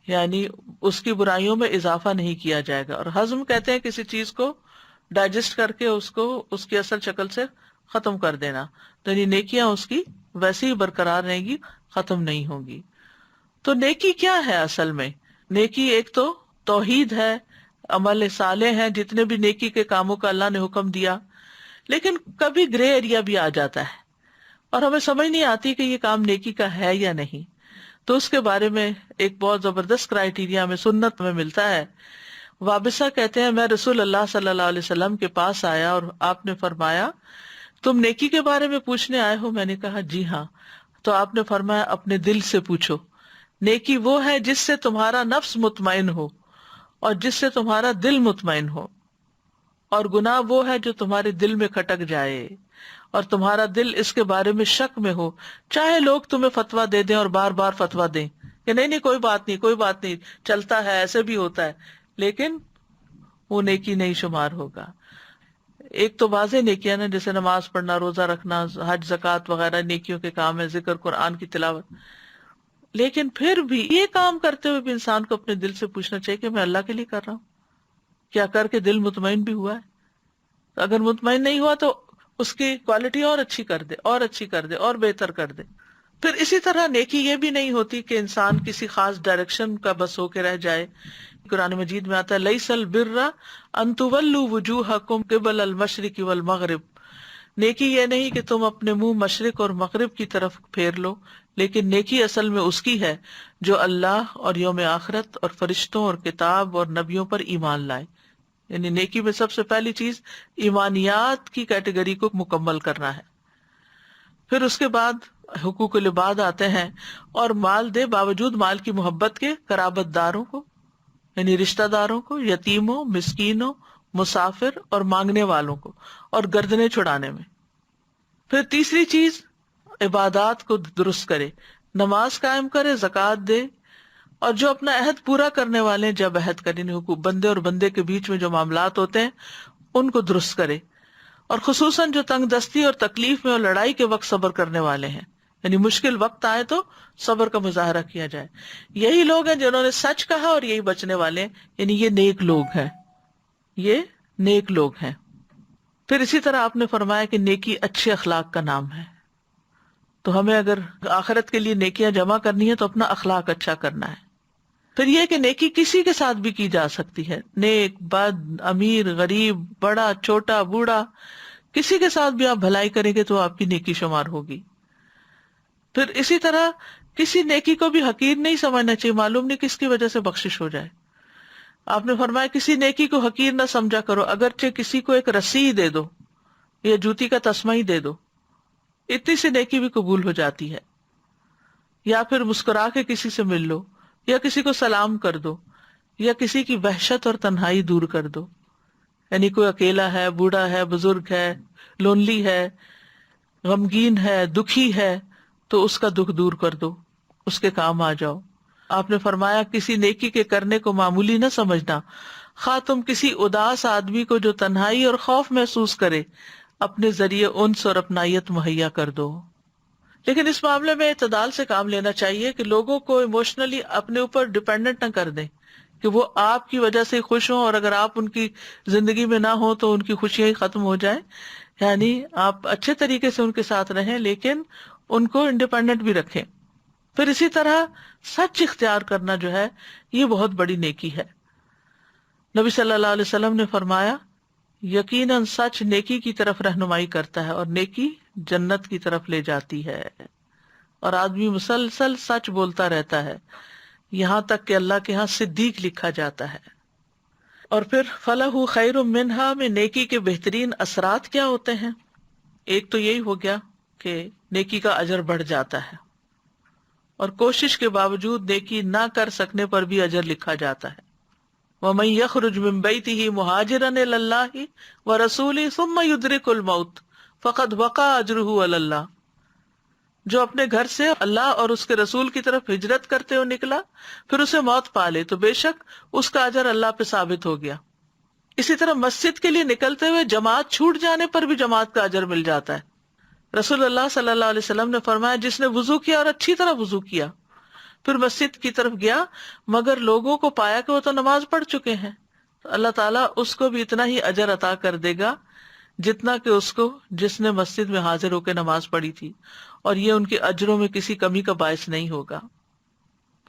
یعنی اس کی برائیوں میں اضافہ نہیں کیا جائے گا. اور ہضم کہتے ہیں کسی چیز کو ڈائجسٹ کر کے اس کو اس کی اصل شکل سے ختم کر دینا، تو یعنی نیکیاں اس کی ویسے ہی برقرار رہیں گی، ختم نہیں ہوگی۔ تو نیکی کیا ہے اصل میں؟ نیکی ایک تو توحید ہے، عمل صالح ہے، جتنے بھی نیکی کے کاموں کا اللہ نے حکم دیا، لیکن کبھی گرے ایریا بھی آ جاتا ہے اور ہمیں سمجھ نہیں آتی کہ یہ کام نیکی کا ہے یا نہیں۔ تو اس کے بارے میں ایک بہت زبردست کرائیٹیریا ہمیں سنت میں ملتا ہے۔ وابصہ کہتے ہیں میں رسول اللہ صلی اللہ علیہ وسلم کے پاس آیا اور آپ نے فرمایا تم نیکی کے بارے میں پوچھنے آئے ہو؟ میں نے کہا جی ہاں۔ تو آپ نے فرمایا اپنے دل سے پوچھو، نیکی وہ ہے جس سے تمہارا نفس مطمئن ہو اور جس سے تمہارا دل مطمئن ہو، اور گناہ وہ ہے جو تمہارے دل میں کھٹک جائے اور تمہارا دل اس کے بارے میں شک میں ہو، چاہے لوگ تمہیں فتویٰ دے دیں اور بار بار فتویٰ دیں کہ نہیں نہیں کوئی بات نہیں کوئی بات نہیں، چلتا ہے، ایسے بھی ہوتا ہے، لیکن وہ نیکی نہیں شمار ہوگا۔ ایک تو واضح نیکیاں نا، جیسے نماز پڑھنا، روزہ رکھنا، حج زکوٰۃ وغیرہ نیکیوں کے کام ہے، ذکر قرآن کی تلاوت، لیکن پھر بھی یہ کام کرتے ہوئے بھی انسان کو اپنے دل سے پوچھنا چاہیے کہ میں اللہ کے لیے کر رہا ہوں، کیا کر کے دل مطمئن بھی ہوا ہے؟ اگر مطمئن نہیں ہوا تو اس کی کوالٹی اور اچھی کر دے اور اچھی کر دے اور بہتر کر دے۔ پھر اسی طرح نیکی یہ بھی نہیں ہوتی کہ انسان کسی خاص ڈائریکشن کا بس ہو کے رہ جائے۔ قرآن مجید میں آتا ہے لیس البر ان تولوا وجوہکم قبل المشرق والمغرب، نیکی یہ نہیں کہ تم اپنے منہ مشرق اور مغرب کی طرف پھیر لو، لیکن نیکی اصل میں اس کی ہے جو اللہ اور یوم آخرت اور فرشتوں اور کتاب اور نبیوں پر ایمان لائے۔ یعنی نیکی میں سب سے پہلی چیز ایمانیات کی کیٹیگری کو مکمل کرنا ہے۔ پھر اس کے بعد حقوق العباد آتے ہیں، اور مال دے باوجود مال کی محبت کے قرابت داروں کو، یعنی رشتہ داروں کو، یتیموں، مسکینوں، مسافر اور مانگنے والوں کو، اور گردنیں چھڑانے میں۔ پھر تیسری چیز عبادات کو درست کرے، نماز قائم کرے، زکوٰۃ دے، اور جو اپنا عہد پورا کرنے والے ہیں جب عہد کریں، حقوق بندے اور بندے کے بیچ میں جو معاملات ہوتے ہیں ان کو درست کرے، اور خصوصاً جو تنگ دستی اور تکلیف میں اور لڑائی کے وقت صبر کرنے والے ہیں، یعنی مشکل وقت آئے تو صبر کا مظاہرہ کیا جائے۔ یہی لوگ ہیں جنہوں نے سچ کہا اور یہی بچنے والے ہیں، یعنی یہ نیک لوگ ہیں، یہ نیک لوگ ہیں۔ پھر اسی طرح آپ نے فرمایا کہ نیکی اچھے اخلاق کا نام ہے، تو ہمیں اگر آخرت کے لیے نیکیاں جمع کرنی ہے تو اپنا اخلاق اچھا کرنا ہے۔ پھر یہ کہ نیکی کسی کے ساتھ بھی کی جا سکتی ہے، نیک، بد، امیر، غریب، بڑا، چھوٹا، بوڑھا، کسی کے ساتھ بھی آپ بھلائی کریں گے تو آپ کی نیکی شمار ہوگی۔ پھر اسی طرح کسی نیکی کو بھی حقیر نہیں سمجھنا چاہیے، معلوم نہیں کس کی وجہ سے بخشش ہو جائے۔ آپ نے فرمایا کسی نیکی کو حقیر نہ سمجھا کرو، اگرچہ کسی کو ایک رسی ہی دے دو یا جوتی کا تسمہ ہی دے دو، اتنی سی نیکی بھی قبول ہو جاتی ہے۔ یا پھر مسکرا کے کسی سے مل لو، یا کسی کو سلام کر دو، یا کسی کی وحشت اور تنہائی دور کر دو، یعنی کوئی اکیلا ہے، بوڑھا ہے، بزرگ ہے، لونلی ہے، غمگین ہے، دکھی ہے، تو اس کا دکھ دور کر دو، اس کے کام آ جاؤ۔ آپ نے فرمایا کسی نیکی کے کرنے کو معمولی نہ سمجھنا، خواہ تم کسی اداس آدمی کو جو تنہائی اور خوف محسوس کرے اپنے ذریعے انس اور اپنائیت مہیا کر دو۔ لیکن اس معاملے میں اعتدال سے کام لینا چاہیے کہ لوگوں کو ایموشنلی اپنے اوپر ڈیپینڈنٹ نہ کر دیں کہ وہ آپ کی وجہ سے خوش ہوں، اور اگر آپ ان کی زندگی میں نہ ہوں تو ان کی خوشیاں ہی ختم ہو جائیں۔ یعنی آپ اچھے طریقے سے ان کے ساتھ رہیں لیکن ان کو انڈیپینڈنٹ بھی رکھیں۔ پھر اسی طرح سچ اختیار کرنا جو ہے یہ بہت بڑی نیکی ہے۔ نبی صلی اللہ علیہ وسلم نے فرمایا یقیناً سچ نیکی کی طرف رہنمائی کرتا ہے اور نیکی جنت کی طرف لے جاتی ہے، اور آدمی مسلسل سچ بولتا رہتا ہے یہاں تک کہ اللہ کے ہاں صدیق لکھا جاتا ہے۔ اور پھر فَلَهُ خَيْرٌ مِّنْهَا میں نیکی کے بہترین اثرات کیا ہوتے ہیں؟ ایک تو یہی ہو گیا کہ نیکی کا اجر بڑھ جاتا ہے، اور کوشش کے باوجود نیکی نہ کر سکنے پر بھی اجر لکھا جاتا ہے۔ وَمَن يَخْرُجْ مِن بَيْتِهِ مُهَاجِرًا إِلَى اللَّهِ وَرَسُولِهِ ثُمَّ يُدْرِكُ الْمَوْتَ فَقَدْ وَقَعَ أَجْرُهُ عَلَى اللَّهِ، جو اپنے گھر سے اللہ اور اس کے رسول کی طرف ہجرت کرتے ہوئے نکلا پھر اسے موت پا لے تو بے شک اس کا اجر اللہ پہ ثابت ہو گیا۔ اسی طرح مسجد کے لیے نکلتے ہوئے جماعت چھوٹ جانے پر بھی جماعت کا اجر مل جاتا ہے۔ رسول اللہ صلی اللہ علیہ وسلم نے فرمایا جس نے وضو کیا اور اچھی طرح وضو کیا پھر مسجد کی طرف گیا مگر لوگوں کو پایا کہ وہ تو نماز پڑھ چکے ہیں اللہ تعالیٰ اس کو بھی اتنا ہی اجر عطا کر دے گا جتنا کہ اس کو جس نے مسجد میں حاضر ہو کے نماز پڑھی تھی، اور یہ ان کے اجروں میں کسی کمی کا باعث نہیں ہوگا۔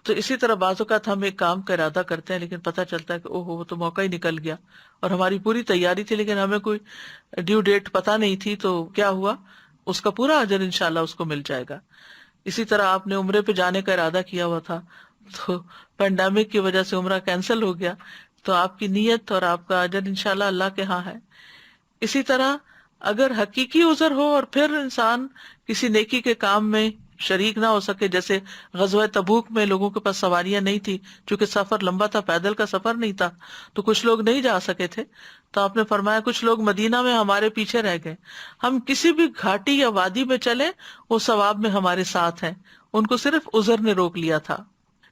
تو اسی طرح بعض اوقات ہم ایک کام کا ارادہ کرتے ہیں لیکن پتہ چلتا ہے کہ اوہ وہ تو موقع ہی نکل گیا، اور ہماری پوری تیاری تھی لیکن ہمیں کوئی ڈیو ڈیٹ پتہ نہیں تھی، تو کیا ہوا؟ اس کا پورا اجر انشاءاللہ اس کو مل جائے گا۔ اسی طرح آپ نے عمرے پہ جانے کا ارادہ کیا ہوا تھا، تو پینڈیمک کی وجہ سے عمرہ کینسل ہو گیا، تو آپ کی نیت اور آپ کا اجر انشاءاللہ اللہ کے ہاں ہے۔ اسی طرح اگر حقیقی عذر ہو اور پھر انسان کسی نیکی کے کام میں شریک نہ ہو سکے، جیسے غزوہ تبوک میں لوگوں کے پاس سواریاں نہیں تھی، چونکہ سفر لمبا تھا، پیدل کا سفر نہیں تھا، تو کچھ لوگ نہیں جا سکے تھے، تو آپ نے فرمایا کچھ لوگ مدینہ میں ہمارے پیچھے رہ گئے، ہم کسی بھی گھاٹی یا وادی میں چلے وہ ثواب میں ہمارے ساتھ ہیں، ان کو صرف عذر نے روک لیا تھا۔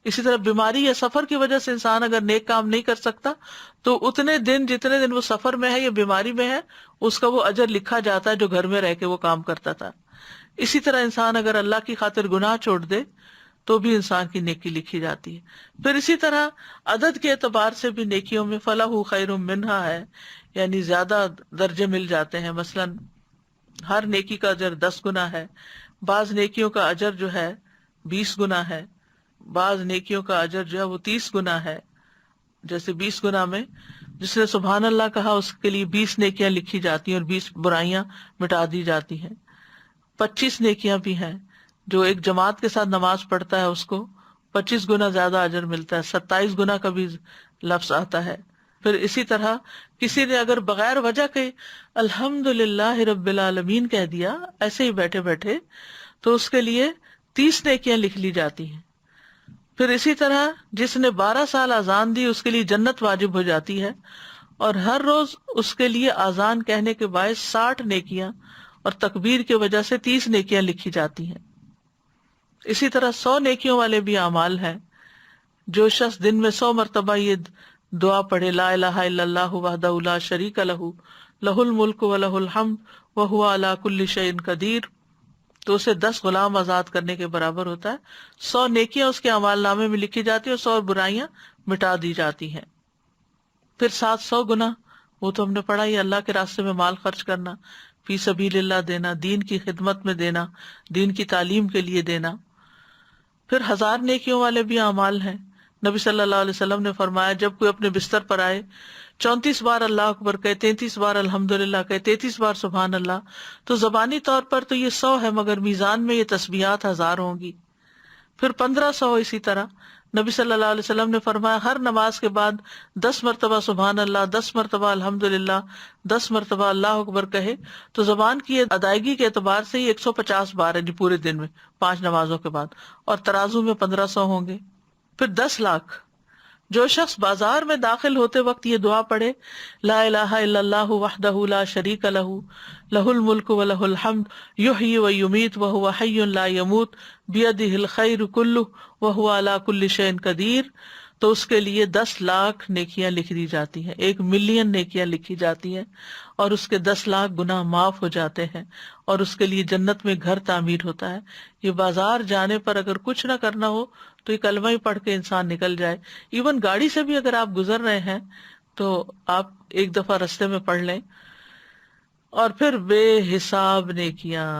اسی طرح بیماری یا سفر کی وجہ سے انسان اگر نیک کام نہیں کر سکتا تو اتنے دن جتنے دن وہ سفر میں ہے یا بیماری میں ہے اس کا وہ اجر لکھا جاتا ہے جو گھر میں رہ کے وہ کام کرتا تھا۔ اسی طرح انسان اگر اللہ کی خاطر گناہ چھوڑ دے تو بھی انسان کی نیکی لکھی جاتی ہے۔ پھر اسی طرح عدد کے اعتبار سے بھی نیکیوں میں فلاح خیر منہا ہے، یعنی زیادہ درجے مل جاتے ہیں۔ مثلا ہر نیکی کا اجر 10 گنا ہے، بعض نیکیوں کا اجر جو ہے 20 گنا ہے، بعض نیکیوں کا اجر جو ہے وہ 30 گنا ہے۔ جیسے 20 گنا میں جس نے سبحان اللہ کہا اس کے لیے 20 نیکیاں لکھی جاتی ہیں اور 20 برائیاں مٹا دی جاتی ہیں۔ 25 نیکیاں بھی ہیں، جو ایک جماعت کے ساتھ نماز پڑھتا ہے اس کو 25 گنا زیادہ اجر ملتا ہے، 27 گنا کا بھی لفظ آتا ہے۔ پھر اسی طرح کسی نے اگر بغیر وجہ کے الحمدللہ رب العالمین کہہ دیا ایسے ہی بیٹھے بیٹھے تو اس کے لیے 30 نیکیاں لکھ لی جاتی ہیں۔ پھر اسی طرح جس نے 12 سال اذان دی اس کے لیے جنت واجب ہو جاتی ہے، اور ہر روز اس کے لیے اذان کہنے کے باعث 60 نیکیاں اور تکبیر کی وجہ سے 30 نیکیاں لکھی جاتی ہیں۔ اسی طرح 100 نیکیوں والے بھی اعمال ہیں۔ جو شخص دن میں 100 مرتبہ یہ دعا پڑھے لا الہ الا اللہ وحدہ لا شریک لہ لہ الملک ولہ الحمد وہو علی کل شیء قدیر، تو اسے 10 غلام آزاد کرنے کے برابر ہوتا ہے۔ 100 نیکیاں اس کے اعمال نامے میں لکھی جاتی ہیں اور 100 برائیاں مٹا دی جاتی ہیں۔ پھر 700 گنا وہ تو ہم نے پڑھا ہی، اللہ کے راستے میں مال خرچ کرنا، فی سبیل اللہ دینا، دین کی خدمت میں دینا، دین کی تعلیم کے لیے دینا۔ پھر 1000 نیکیوں والے بھی اعمال ہیں۔ نبی صلی اللہ علیہ وسلم نے فرمایا جب کوئی اپنے بستر پر آئے 34 بار اللہ اکبر کہے، 33 بار الحمدللہ کہے، 33 بار سبحان اللہ، تو زبانی طور پر تو یہ 100 ہے مگر میزان میں یہ تسبیحات 1000 ہوں گی۔ پھر 1500 اسی طرح نبی صلی اللہ علیہ وسلم نے فرمایا ہر نماز کے بعد 10 مرتبہ سبحان اللہ، 10 مرتبہ الحمدللہ، 10 مرتبہ اللہ اکبر کہے تو زبان کی ادائیگی کے اعتبار سے یہ 150 بار ہے جی پورے دن میں 5 نمازوں کے بعد، اور ترازو میں 1500 ہوں گے۔ پھر 10 لاکھ جو شخص بازار میں داخل ہوتے وقت یہ دعا پڑھے لا الہ الا اللہ وحدہ لا شریک لہ لہ الملک ولہ الحمد یحیی و یمیت وہو حی لا یموت بیدہ الخیر کلہ وہو علی کل شیء قدیر، تو اس کے لیے 10 لاکھ نیکیاں لکھ دی جاتی ہیں، 1 ملین نیکیاں لکھی جاتی ہیں، اور اس کے 10 لاکھ گناہ معاف ہو جاتے ہیں، اور اس کے لیے جنت میں گھر تعمیر ہوتا ہے۔ یہ بازار جانے پر اگر کچھ نہ کرنا ہو تو یہ کلمہ ہی پڑھ کے انسان نکل جائے، ایون گاڑی سے بھی اگر آپ گزر رہے ہیں تو آپ ایک دفعہ رستے میں پڑھ لیں۔ اور پھر بے حساب نیکیاں،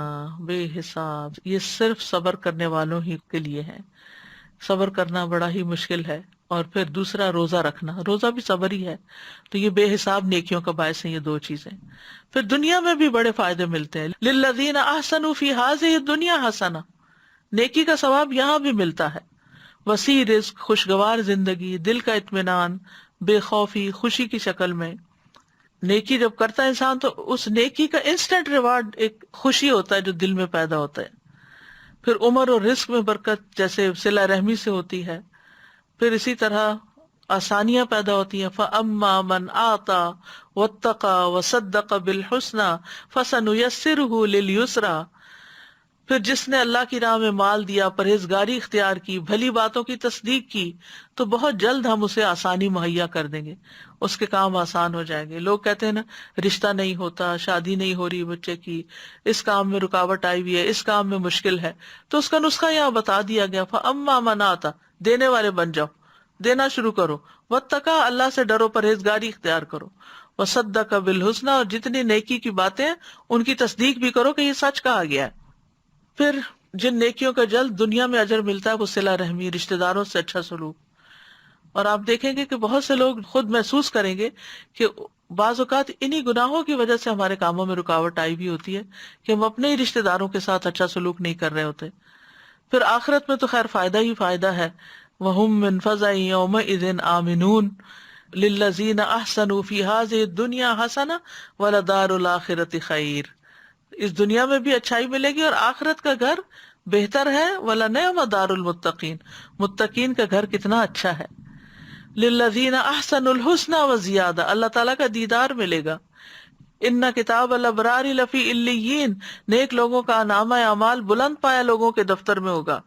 بے حساب، یہ صرف صبر کرنے والوں ہی کے لیے ہے۔ صبر کرنا بڑا ہی مشکل ہے۔ اور پھر دوسرا روزہ رکھنا، روزہ بھی صبر ہی ہے، تو یہ بے حساب نیکیوں کا باعث ہیں یہ 2 چیزیں۔ پھر دنیا میں بھی بڑے فائدے ملتے ہیں، للذین احسنوا فی ہذہ الدنیا حسنہ، نیکی کا ثواب یہاں بھی ملتا ہے۔ وسیع رزق، خوشگوار زندگی، دل کا اطمینان، بے خوفی، خوشی کی شکل میں۔ نیکی جب کرتا ہے انسان تو اس نیکی کا انسٹنٹ ریوارڈ ایک خوشی ہوتا ہے جو دل میں پیدا ہوتا ہے۔ پھر عمر اور رزق میں برکت جیسے صلہ رحمی سے ہوتی ہے۔ پھر اسی طرح آسانیاں پیدا ہوتی ہیں، فَأَمَّا مَنْ آتَى وَاتَّقَى وَصَدَّقَ بِالْحُسْنَى فَسَنُيَسِّرُهُ لِلْيُسْرَى، پھر جس نے اللہ کی راہ میں مال دیا، پرہیزگاری اختیار کی، بھلی باتوں کی تصدیق کی، تو بہت جلد ہم اسے آسانی مہیا کر دیں گے، اس کے کام آسان ہو جائیں گے۔ لوگ کہتے ہیں نا رشتہ نہیں ہوتا، شادی نہیں ہو رہی بچے کی، اس کام میں رکاوٹ آئی ہوئی ہے، اس کام میں مشکل ہے، تو اس کا نسخہ یہاں بتا دیا گیا، فَأَمَّا مَنْ آتَى، دینے والے بن جاؤ، دینا شروع کرو، واتقا اللہ سے ڈرو، پرہیزگاری اختیار کرو، وصدق بالحسنی اور جتنی نیکی کی باتیں ہیں ان کی تصدیق بھی کرو کہ یہ سچ کہا گیا ہے۔ پھر جن نیکیوں کا جلد دنیا میں اجر ملتا ہے وہ صلہ رحمی، رشتہ داروں سے اچھا سلوک۔ اور آپ دیکھیں گے کہ بہت سے لوگ خود محسوس کریں گے کہ بعض اوقات انہی گناہوں کی وجہ سے ہمارے کاموں میں رکاوٹ آئی بھی ہوتی ہے کہ ہم اپنے ہی رشتہ داروں کے ساتھ اچھا سلوک نہیں کر رہے ہوتے۔ پھر آخرت میں تو خیر فائدہ ہی فائدہ ہے، وَهُم مِّن فَزَعٍ يَوْمَئِذٍ آمِنُونَ لِلَّذِينَ أَحْسَنُوا فِي هَٰذِهِ الدُّنْيَا حَسَنَةٌ وَلَدَارُ الْآخِرَةِ خَيْرٌ۔ اس دنیا میں بھی اچھائی ملے گی اور آخرت کا گھر بہتر ہے، وَلَنِعْمَ دَارُ الْمُتَّقِينَ، متقین کا گھر کتنا اچھا ہے۔ للذین احسنوا الحسنى وزیادہ، اللہ تعالیٰ کا دیدار ملے گا۔ ان کتاب الابرار لفی علیین، نیک لوگوں کا نامہ اعمال بلند پایا لوگوں کے دفتر میں ہوگا۔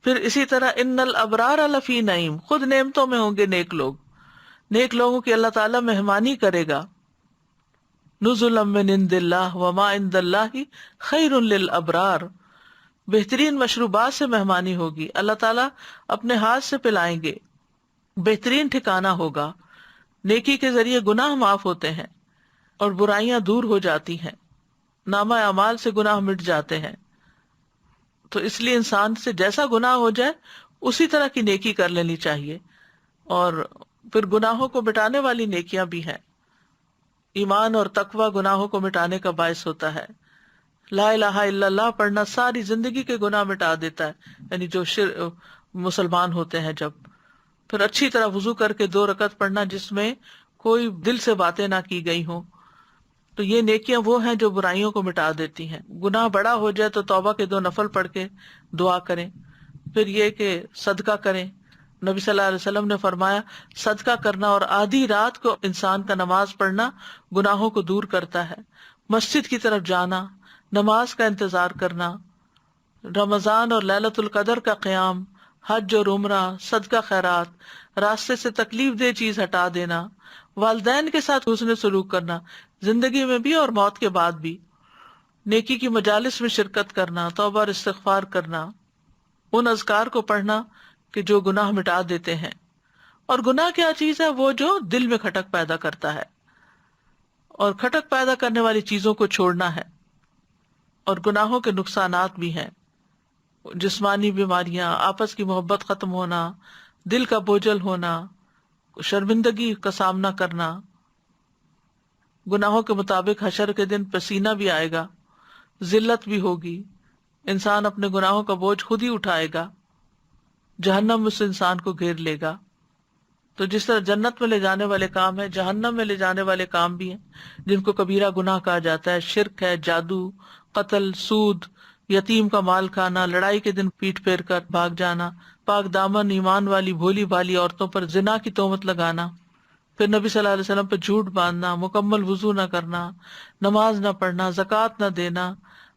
پھر اسی طرح ان الابرار لفی نعیم، خود نعمتوں میں ہوں گے نیک لوگ، نیک لوگوں کی اللہ تعالیٰ مہمانی کرے گا۔ نزلا من عند اللہ وما عند اللہ خیر للابرار، بہترین مشروبات سے مہمانی ہوگی، اللہ تعالیٰ اپنے ہاتھ سے پلائیں گے، بہترین ٹھکانہ ہوگا۔ نیکی کے ذریعے گناہ معاف ہوتے ہیں اور برائیاں دور ہو جاتی ہیں، نامہ اعمال سے گناہ مٹ جاتے ہیں۔ تو اس لیے انسان سے جیسا گناہ ہو جائے اسی طرح کی نیکی کر لینی چاہیے۔ اور پھر گناہوں کو مٹانے والی نیکیاں بھی ہیں، ایمان اور تقوی گناہوں کو مٹانے کا باعث ہوتا ہے۔ لا الہ الا اللہ پڑھنا ساری زندگی کے گناہ مٹا دیتا ہے، یعنی جو مسلمان ہوتے ہیں جب۔ پھر اچھی طرح وضو کر کے 2 رکعت پڑھنا جس میں کوئی دل سے باتیں نہ کی گئی ہوں، تو یہ نیکیاں وہ ہیں جو برائیوں کو مٹا دیتی ہیں۔ گناہ بڑا ہو جائے تو توبہ کے 2 نفل پڑھ کے دعا کریں۔ پھر یہ کہ صدقہ کریں، نبی صلی اللہ علیہ وسلم نے فرمایا صدقہ کرنا اور آدھی رات کو انسان کا نماز پڑھنا گناہوں کو دور کرتا ہے۔ مسجد کی طرف جانا، نماز کا انتظار کرنا، رمضان اور لیلۃ القدر کا قیام، حج اور عمرہ، صدقہ خیرات، راستے سے تکلیف دہ چیز ہٹا دینا، والدین کے ساتھ حسن سلوک کرنا، زندگی میں بھی اور موت کے بعد بھی، نیکی کی مجالس میں شرکت کرنا، توبہ اور استغفار کرنا، ان اذکار کو پڑھنا کہ جو گناہ مٹا دیتے ہیں۔ اور گناہ کیا چیز ہے؟ وہ جو دل میں کھٹک پیدا کرتا ہے، اور کھٹک پیدا کرنے والی چیزوں کو چھوڑنا ہے۔ اور گناہوں کے نقصانات بھی ہیں، جسمانی بیماریاں، آپس کی محبت ختم ہونا، دل کا بوجھل ہونا، شرمندگی کا سامنا کرنا۔ گناہوں کے مطابق حشر کے دن پسینہ بھی آئے گا، ذلت بھی ہوگی، انسان اپنے گناہوں کا بوجھ خود ہی اٹھائے گا، جہنم اس انسان کو گھیر لے گا۔ تو جس طرح جنت میں لے جانے والے کام ہیں، جہنم میں لے جانے والے کام بھی ہیں جن کو کبیرہ گناہ کہا جاتا ہے، شرک ہے، جادو، قتل، سود، یتیم کا مال کھانا، لڑائی کے دن پیٹ پھیر کر بھاگ جانا، پاک دامن ایمان والی بھولی بھالی عورتوں پر زنا کی تہمت لگانا، پھر نبی صلی اللہ علیہ وسلم پہ جھوٹ باندھنا، مکمل وضو نہ کرنا، نماز نہ پڑھنا، زکوٰۃ نہ دینا،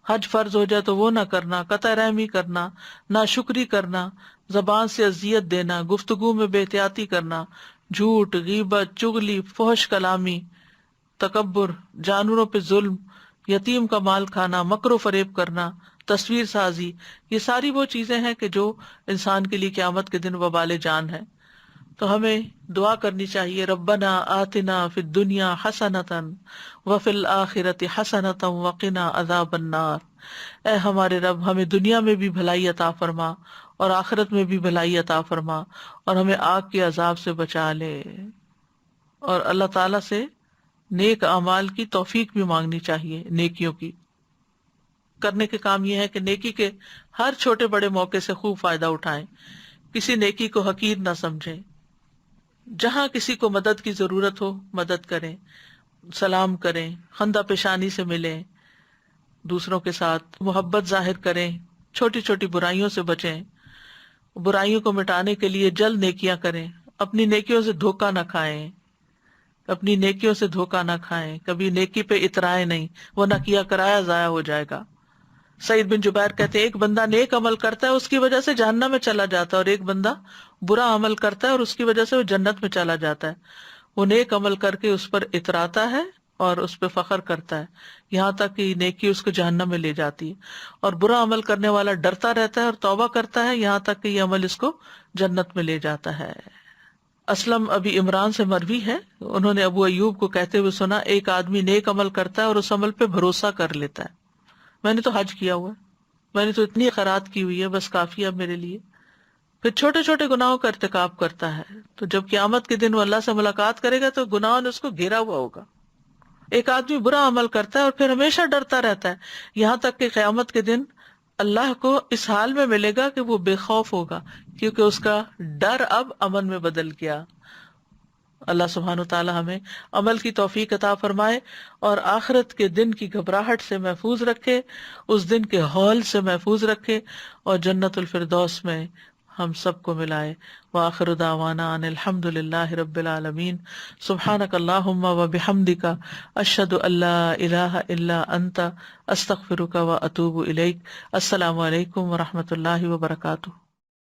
حج فرض ہو جائے تو وہ نہ کرنا، قطع رحمی کرنا، ناشکری کرنا، زبان سے اذیت دینا، گفتگو میں بے احتیاطی کرنا، جھوٹ، غیبت، چغلی، فحش کلامی، تکبر، جانوروں پہ ظلم، یتیم کا مال کھانا، مکر و فریب کرنا، تصویر سازی، یہ ساری وہ چیزیں ہیں کہ جو انسان کے لیے قیامت کے دن وبال جان ہے۔ تو ہمیں دعا کرنی چاہیے، ربنا آتنا فی الدنیا حسنۃ وفی الآخرۃ حسنۃ وقنا عذاب النار، اے ہمارے رب ہمیں دنیا میں بھی بھلائی عطا فرما اور آخرت میں بھی بھلائی عطا فرما، اور ہمیں آگ کے عذاب سے بچا لے۔ اور اللہ تعالیٰ سے نیک اعمال کی توفیق بھی مانگنی چاہیے، نیکیوں کی کرنے کے کام یہ ہے کہ نیکی کے ہر چھوٹے بڑے موقع سے خوب فائدہ اٹھائیں، کسی نیکی کو حقیر نہ سمجھیں، جہاں کسی کو مدد کی ضرورت ہو مدد کریں، سلام کریں، خندہ پیشانی سے ملیں، دوسروں کے ساتھ محبت ظاہر کریں، چھوٹی چھوٹی برائیوں سے بچیں، برائیوں کو مٹانے کے لیے جلد نیکیاں کریں، اپنی نیکیوں سے دھوکہ نہ کھائیں، اپنی نیکیوں سے دھوکہ نہ کھائیں، کبھی نیکی پہ اترائے نہیں، وہ نہ کیا کرایا ضائع ہو جائے گا۔ سعید بن جبیر کہتے ہیں ایک بندہ نیک عمل کرتا ہے اس کی وجہ سے جہنم میں چلا جاتا ہے، اور ایک بندہ برا عمل کرتا ہے اور اس کی وجہ سے وہ جنت میں چلا جاتا ہے۔ وہ نیک عمل کر کے اس پر اتراتا ہے اور اس پہ فخر کرتا ہے، یہاں تک کہ نیکی اس کو جہنم میں لے جاتی ہے، اور برا عمل کرنے والا ڈرتا رہتا ہے اور توبہ کرتا ہے، یہاں تک کہ یہ عمل اس کو جنت میں لے جاتا ہے۔ اسلم ابی عمران سے مروی ہے، انہوں نے ابو ایوب کو کہتے ہوئے سنا، ایک آدمی نیک عمل کرتا ہے اور اس عمل پہ بھروسہ کر لیتا ہے، میں نے تو حج کیا ہوا ہے، میں نے تو اتنی خیرات کی ہوئی ہے، بس کافی ہے میرے لیے، پھر چھوٹے چھوٹے گناہوں کا ارتکاب کرتا ہے، تو جب قیامت کے دن وہ اللہ سے ملاقات کرے گا تو گناہوں نے اس کو گھیرا ہوا ہوگا۔ ایک آدمی برا عمل کرتا ہے اور پھر ہمیشہ ڈرتا رہتا ہے، یہاں تک کہ قیامت کے دن اللہ کو اس حال میں ملے گا کہ وہ بے خوف ہوگا، کیونکہ اس کا ڈر اب امن میں بدل گیا۔ اللہ سبحانہ وتعالی ہمیں عمل کی توفیق عطا فرمائے اور آخرت کے دن کی گھبراہٹ سے محفوظ رکھے، اس دن کے ہول سے محفوظ رکھے، اور جنت الفردوس میں ہم سب کو ملائے۔ وآخر دعوانا ان الحمد للہ رب العالمین۔ سبحانک اللہم وبحمدک، اشہد ان لا الہ الا انت، استغفرک واتوب الیک۔ السلام علیکم ورحمۃ اللہ وبرکاتہ۔